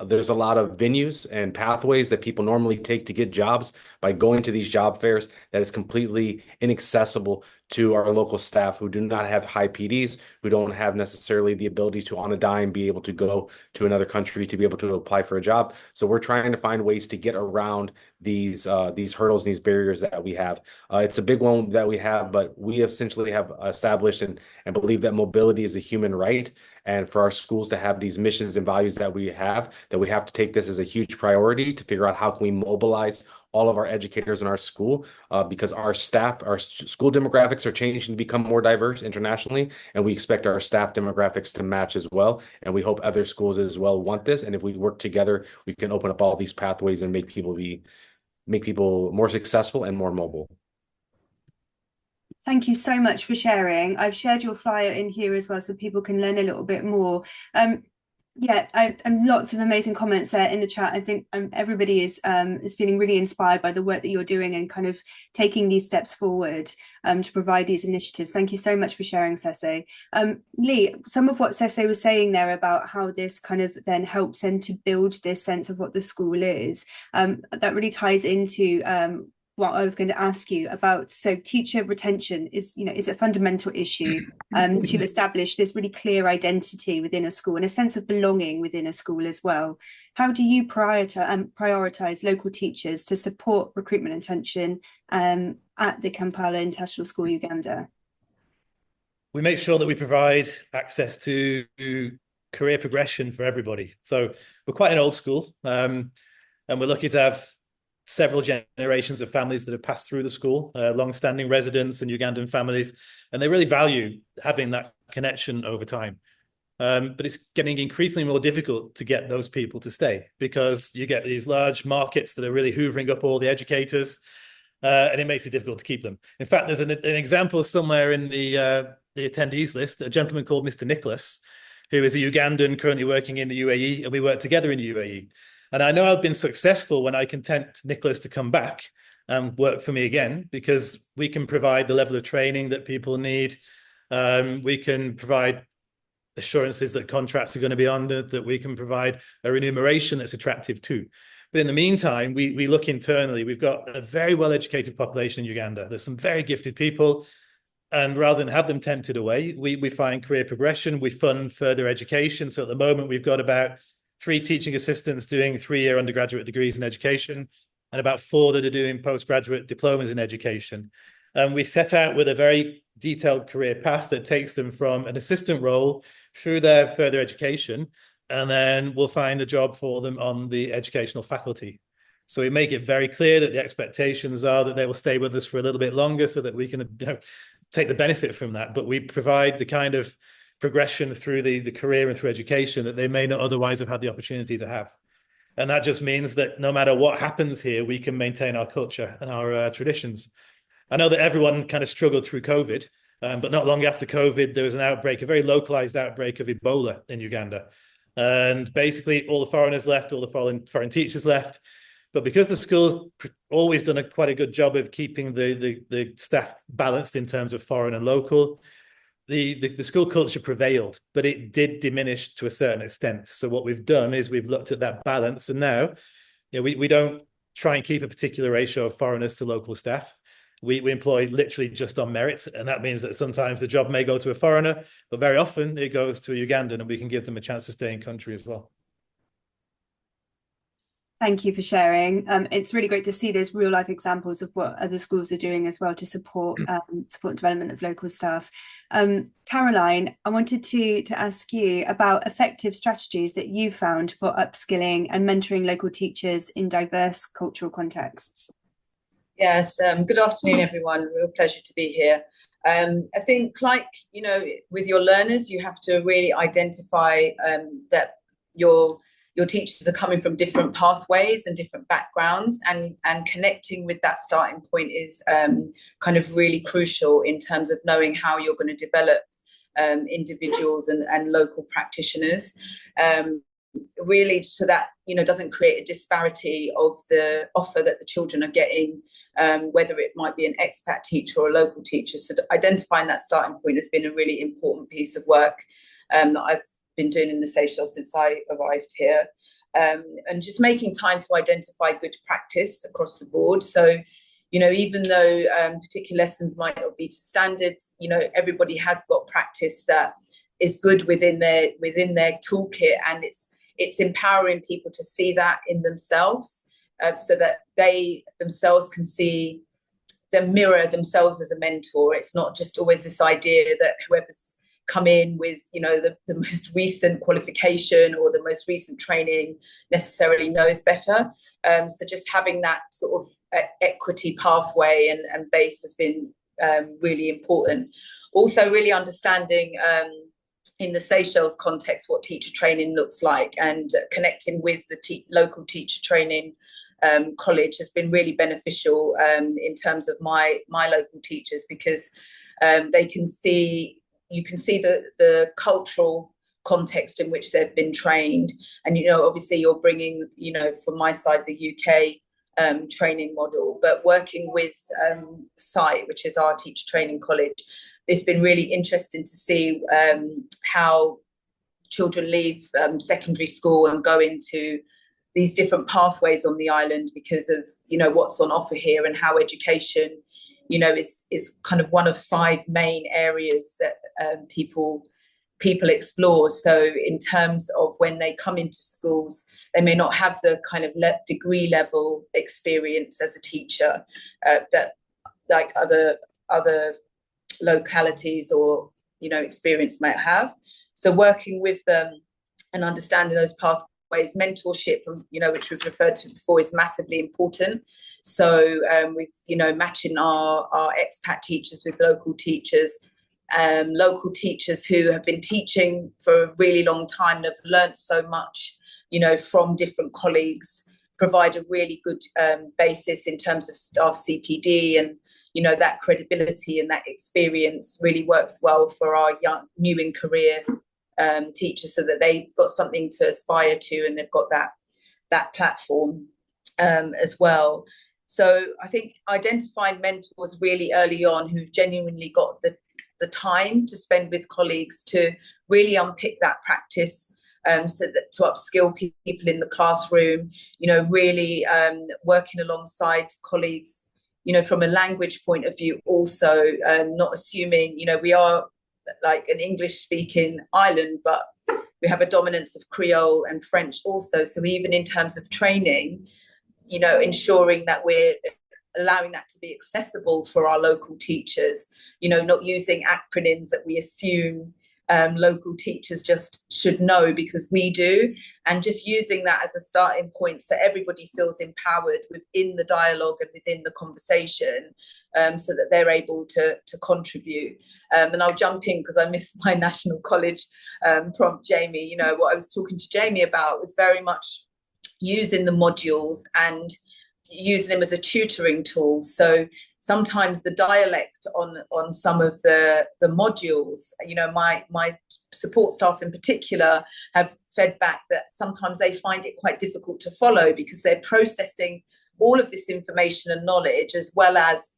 venues and pathways that people normally take to get jobs by going to these job fairs that is completely inaccessible to our local staff who do not have high PDs, who don't have necessarily the ability to, on a dime, be able to go to another country to be able to apply for a job. So we're trying to find ways to get around these hurdles and these barriers that we have. It's a big one that we have, but we essentially have established and believe that mobility is a human right. And for our schools to have these missions and values that we have to take this as a huge priority to figure out how can we mobilize all of our educators in our school, because our staff, our school demographics are changing to become more diverse internationally, and we expect our staff demographics to match as well. And we hope other schools as well want this. And if we work together, we can open up all these pathways and make people more successful and more mobile. Thank you so much for sharing. I've shared your flyer in here as well, so people can learn a little bit more. Yeah, and lots of amazing comments there in the chat. I think everybody is feeling really inspired by the work that you're doing and kind of taking these steps forward to provide these initiatives. Thank you so much for sharing, Cecê. Lee, some of what Cecê was saying there about how this kind of then helps them to build this sense of what the school is, that really ties into what I was going to ask you about. So teacher retention is a fundamental issue to establish this really clear identity within a school and a sense of belonging within a school as well. How do you prioritize local teachers to support recruitment and retention at the Kampala International School, Uganda? We make sure that we provide access to career progression for everybody. So we're quite an old school, and we're lucky to have several generations of families that have passed through the school, long-standing residents and Ugandan families, and they really value having that connection over time. But it's getting increasingly more difficult to get those people to stay, because you get these large markets that are really hoovering up all the educators, and it makes it difficult to keep them. In fact, there's an example somewhere in the attendees list, a gentleman called Mr. Nicholas, who is a Ugandan currently working in the UAE, and we work together in the UAE. And I know I've been successful when I can tempt Nicholas to come back and work for me again, because we can provide the level of training that people need. We can provide assurances that contracts are going to be honoured, that we can provide a remuneration that's attractive too. But in the meantime, we look internally. We've got a very well-educated population in Uganda. There's some very gifted people. And rather than have them tempted away, we find career progression. We fund further education. So at the moment, we've got about 3 teaching assistants doing 3-year undergraduate degrees in education, and about 4 that are doing postgraduate diplomas in education. And we set out with a very detailed career path that takes them from an assistant role through their further education, and then we'll find a job for them on the educational faculty. So we make it very clear that the expectations are that they will stay with us for a little bit longer, so that we can take the benefit from that. But we provide the kind of progression through the career and through education that they may not otherwise have had the opportunity to have. And that just means that no matter what happens here, we can maintain our culture and our traditions. I know that everyone kind of struggled through COVID, but not long after COVID, there was an outbreak, a very localized outbreak of Ebola in Uganda. And basically all the foreigners left, all the foreign teachers left. But because the school's always done quite a good job of keeping the staff balanced in terms of foreign and local, the school culture prevailed, but it did diminish to a certain extent. So what we've done is we've looked at that balance, and now we don't try and keep a particular ratio of foreigners to local staff. We employ literally just on merit, and that means that sometimes the job may go to a foreigner, but very often it goes to a Ugandan, and we can give them a chance to stay in country as well. Thank you for sharing. It's really great to see those real life examples of what other schools are doing as well to support development of local staff. Caroline, I wanted to ask you about effective strategies that you found for upskilling and mentoring local teachers in diverse cultural contexts. Yes, good afternoon, everyone. Real pleasure to be here. I think, with your learners, you have to really identify that your teachers are coming from different pathways and different backgrounds, and connecting with that starting point is kind of really crucial in terms of knowing how you're going to develop individuals and local practitioners, really, so that doesn't create a disparity of the offer that the children are getting, whether it might be an expat teacher or a local teacher. So identifying that starting point has been a really important piece of work that I've been doing in the Seychelles since I arrived here, and just making time to identify good practice across the board. So, even though particular lessons might not be to standard, everybody has got practice that is good within their toolkit, and it's empowering people to see that in themselves, so that they themselves can see them, mirror themselves as a mentor. It's not just always this idea that whoever's come in with the most recent qualification or the most recent training necessarily knows better. So just having that sort of equity pathway and base has been really important. Also really understanding in the Seychelles context what teacher training looks like, and connecting with the local teacher training college has been really beneficial in terms of my local teachers, because you can see the cultural context in which they've been trained. And, obviously you're bringing, from my side, the UK training model, but working with SITE, which is our teacher training college, it's been really interesting to see how children leave secondary school and go into these different pathways on the island because of, what's on offer here, and how education, is kind of one of 5 main areas that people explore. So in terms of when they come into schools, they may not have the kind of degree level experience as a teacher that like other localities or experience might have. So working with them and understanding those pathways, mentorship, which we've referred to before, is massively important. So with matching our expat teachers with local teachers who have been teaching for a really long time and have learnt so much, from different colleagues, provide a really good basis in terms of staff CPD, and that credibility and that experience really works well for our young, new in career teachers, so that they've got something to aspire to and they've got that platform as well. So I think identifying mentors really early on who've genuinely got the time to spend with colleagues to really unpick that practice, so that to upskill people in the classroom, really working alongside colleagues, from a language point of view, also not assuming, we are like an English speaking island, but we have a dominance of Creole and French also. So even in terms of training, ensuring that we're allowing that to be accessible for our local teachers, not using acronyms that we assume local teachers just should know because we do, and just using that as a starting point so everybody feels empowered within the dialogue and within the conversation, so that they're able to contribute. And I'll jump in because I missed my National College prompt, Jamie. What I was talking to Jamie about was very much using the modules and using them as a tutoring tool. So sometimes the dialect on some of the modules, my support staff in particular have fed back that sometimes they find it quite difficult to follow because they're processing all of this information and knowledge as well as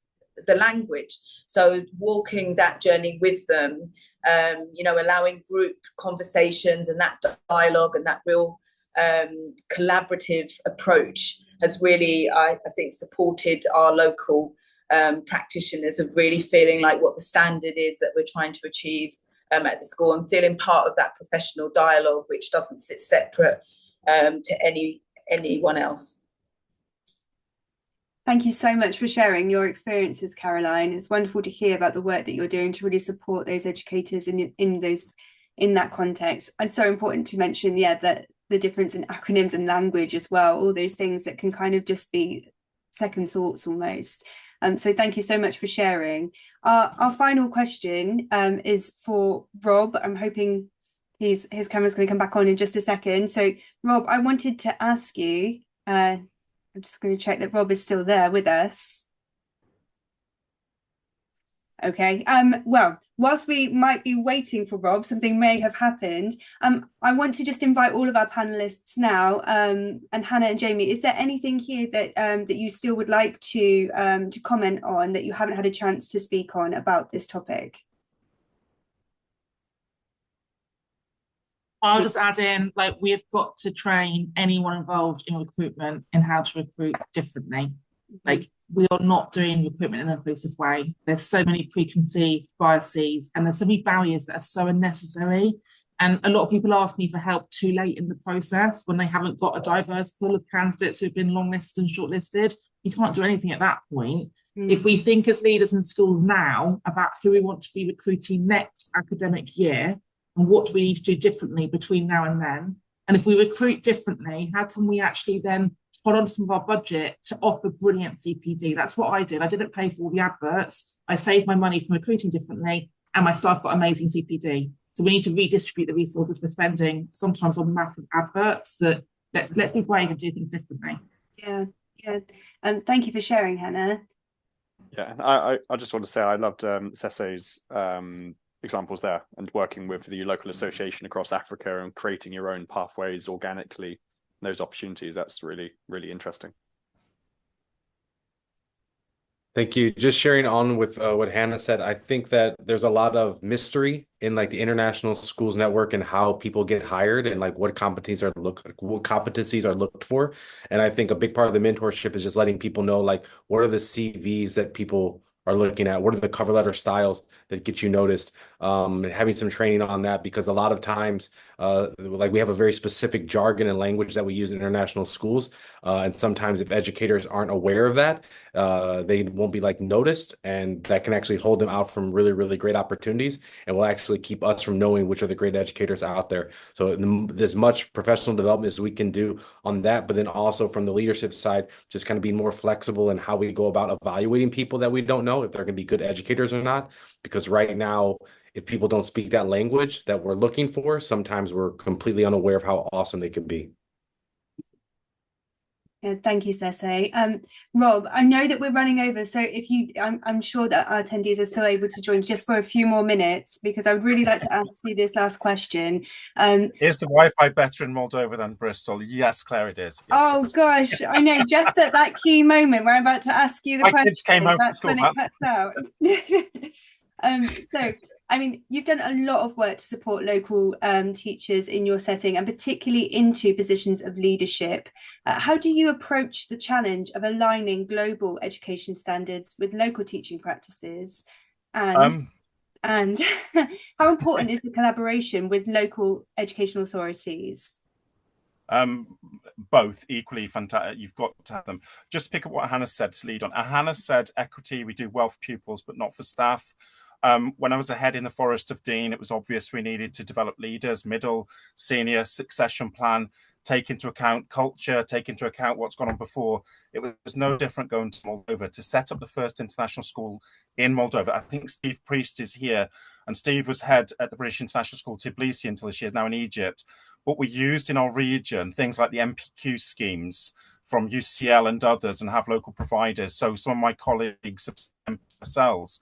the language. So walking that journey with them, allowing group conversations and that dialogue and that real collaborative approach has really, I think, supported our local practitioners of really feeling like what the standard is that we're trying to achieve at the school, and feeling part of that professional dialogue, which doesn't sit separate to anyone else. Thank you so much for sharing your experiences, Caroline. It's wonderful to hear about the work that you're doing to really support those educators in that context. It's so important to mention, that the difference in acronyms and language as well, all those things that can kind of just be second thoughts almost. So thank you so much for sharing. Our final question is for Rob. I'm hoping his camera's going to come back on in just a second. So Rob, I wanted to ask you, I'm just going to check that Rob is still there with us. Okay, well, whilst we might be waiting for Rob, something may have happened. I want to just invite all of our panelists now, and Hannah and Jamie, is there anything here that you still would like to comment on that you haven't had a chance to speak on about this topic? I'll just add in, we've got to train anyone involved in recruitment in how to recruit differently. We are not doing recruitment in an inclusive way. There's so many preconceived biases and there's so many barriers that are so unnecessary. And a lot of people ask me for help too late in the process when they haven't got a diverse pool of candidates who've been longlisted and shortlisted. You can't do anything at that point. If we think as leaders in schools now about who we want to be recruiting next academic year and what do we need to do differently between now and then, and if we recruit differently, how can we actually then hold on to some of our budget to offer brilliant CPD. That's what I did. I didn't pay for all the adverts. I saved my money from recruiting differently, and my staff got amazing CPD. So we need to redistribute the resources we're spending sometimes on massive adverts. That let's be brave and do things differently. Yeah. Thank you for sharing, Hannah. Yeah, and I just want to say I loved Cecé's examples there, and working with the local association across Africa and creating your own pathways organically, those opportunities. That's really, really interesting. Thank you. Just sharing on with what Hannah said, I think that there's a lot of mystery in like the international schools network and how people get hired and like what competencies are looked for. And I think a big part of the mentorship is just letting people know like what are the CVs that people are looking at, what are the cover letter styles that get you noticed, having some training on that, because a lot of times like we have a very specific jargon and language that we use in international schools, and sometimes if educators aren't aware of that, they won't be like noticed, and that can actually hold them out from really, really great opportunities and will actually keep us from knowing which are the great educators out there. So there's much professional development as we can do on that, but then also from the leadership side, just kind of being more flexible in how we go about evaluating people that we don't know if they're going to be good educators or not. Because right now, if people don't speak that language that we're looking for, sometimes we're completely unaware of how awesome they could be. Yeah, thank you, Cecê. Rob, I know that we're running over, so if you, I'm sure that our attendees are still able to join just for a few more minutes, because I would really like to ask you this last question. Is the Wi-Fi better in Moldova than Bristol? Yes, Claire, it is. Yes, oh gosh, I know. Just at that key moment where I'm about to ask you the question, kids came home that's from when school, it cuts out. So, I mean, you've done a lot of work to support local teachers in your setting, and particularly into positions of leadership. How do you approach the challenge of aligning global education standards with local teaching practices? And how important is the collaboration with local educational authorities? Both equally fantastic. You've got to have them. Just pick up what Hannah said to lead on. Hannah said equity, we do well for pupils, but not for staff. When I was ahead in the Forest of Dean, it was obvious we needed to develop leaders, middle, senior, succession plan, take into account culture, take into account what's gone on before. It was no different going to Moldova to set up the first international school in Moldova. I think Steve Priest is here, and Steve was head at the British International School Tbilisi until this year, now in Egypt. But we used in our region things like the MPQ schemes from UCL and others, and have local providers. So some of my colleagues have MSLs.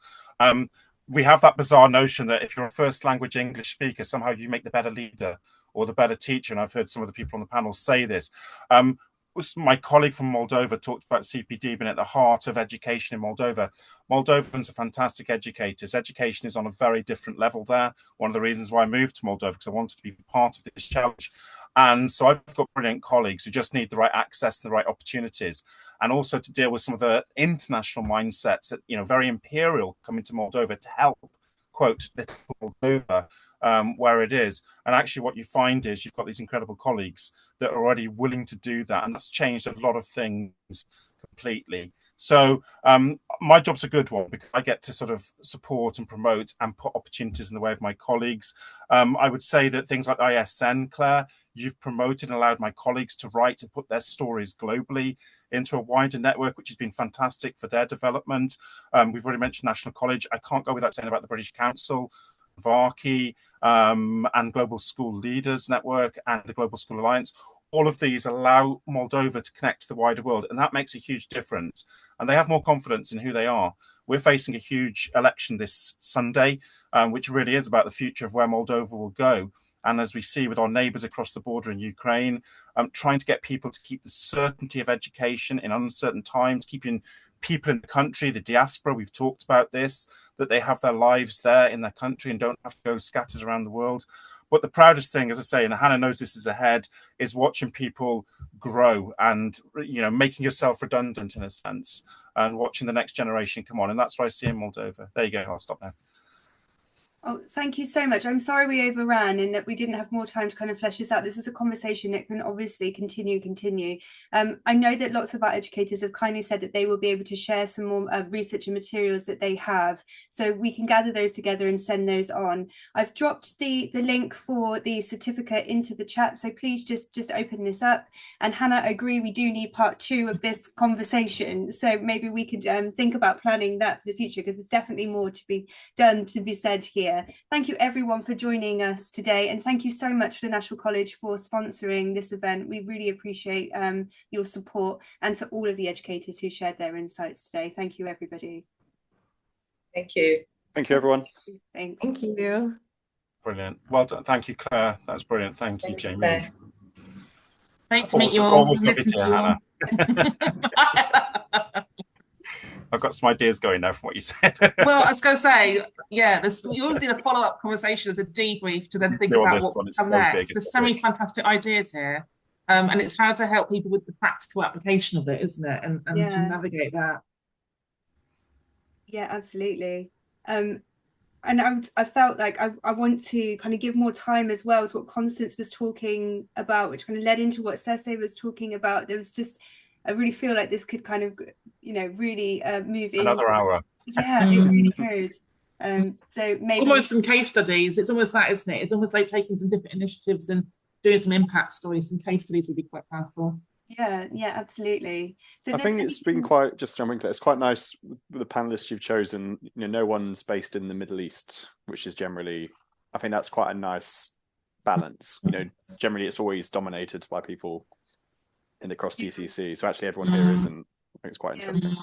We have that bizarre notion that if you're a first language English speaker, somehow you make the better leader or the better teacher. And I've heard some of the people on the panel say this. My colleague from Moldova talked about CPD being at the heart of education in Moldova. Moldovans are fantastic educators. Education is on a very different level there. One of the reasons why I moved to Moldova, because I wanted to be part of this challenge. And so I've got brilliant colleagues who just need the right access and the right opportunities, and also to deal with some of the international mindsets that, very imperial, coming to Moldova to help, quote, little Moldova, where it is. And actually what you find is you've got these incredible colleagues that are already willing to do that. And that's changed a lot of things completely. So my job's a good one because I get to sort of support and promote and put opportunities in the way of my colleagues. I would say that things like ISN, Claire, you've promoted and allowed my colleagues to write and put their stories globally into a wider network, which has been fantastic for their development. We've already mentioned National College. I can't go without saying about the British Council, VARCI, and Global School Leaders Network and the Global School Alliance. All of these allow Moldova to connect to the wider world, and that makes a huge difference. And they have more confidence in who they are. We're facing a huge election this Sunday, which really is about the future of where Moldova will go. And as we see with our neighbours across the border in Ukraine, trying to get people to keep the certainty of education in uncertain times, keeping people in the country, the diaspora, we've talked about this, that they have their lives there in their country and don't have to go scattered around the world. But the proudest thing, as I say, and Hannah knows this is ahead, is watching people grow and, making yourself redundant in a sense and watching the next generation come on. And that's what I see in Moldova. There you go. I'll stop now. Oh, thank you so much. I'm sorry we overran and that we didn't have more time to kind of flesh this out. This is a conversation that can obviously continue. I know that lots of our educators have kindly said that they will be able to share some more research and materials that they have, so we can gather those together and send those on. I've dropped the link for the certificate into the chat, so please just open this up. And Hannah, I agree, we do need part 2 of this conversation, so maybe we could think about planning that for the future, because there's definitely more to be done, to be said here. Thank you everyone for joining us today, and thank you so much for the National College for sponsoring this event. We really appreciate your support, and to all of the educators who shared their insights today. Thank you everybody. Thank you. Thank you, everyone. Thanks. Thank you. Brilliant. Well done. Thank you, Claire. That's brilliant. Thank you, Jamie. Claire. Great to meet you all. Always lovely Listen to to Hannah. you all. I've got some ideas going now from what you said. Well, I was going to say, yeah, you always need a follow-up conversation as a debrief to then think about what comes next. There's so many fantastic ideas here, and it's how to help people with the practical application of it, isn't it? And to navigate that. Yeah, absolutely. And I felt like I want to kind of give more time as well to what Constance was talking about, which kind of led into what Cecê was talking about. There was just, I really feel like this could kind of, really move in another hour. Yeah, it really could. So maybe almost some case studies. It's almost that, isn't it? It's almost like taking some different initiatives and doing some impact stories. Some case studies would be quite powerful. Yeah, absolutely. So I think it's been quite, just jumping to it, it's quite nice with the panelists you've chosen. No one's based in the Middle East, which is generally, I think that's quite a nice balance. Generally it's always dominated by people in the cross GCC. So actually everyone here isn't. I think it's quite interesting.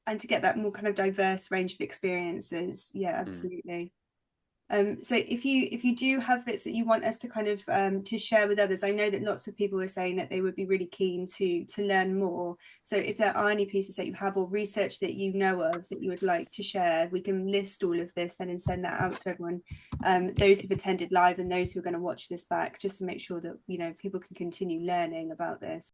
And to get that more kind of diverse range of experiences. Yeah, absolutely. So if you do have bits that you want us to kind of to share with others, I know that lots of people are saying that they would be really keen to learn more. So if there are any pieces that you have or research that you know of that you would like to share, we can list all of this and then send that out to everyone, those who've attended live and those who are going to watch this back, just to make sure that people can continue learning about this.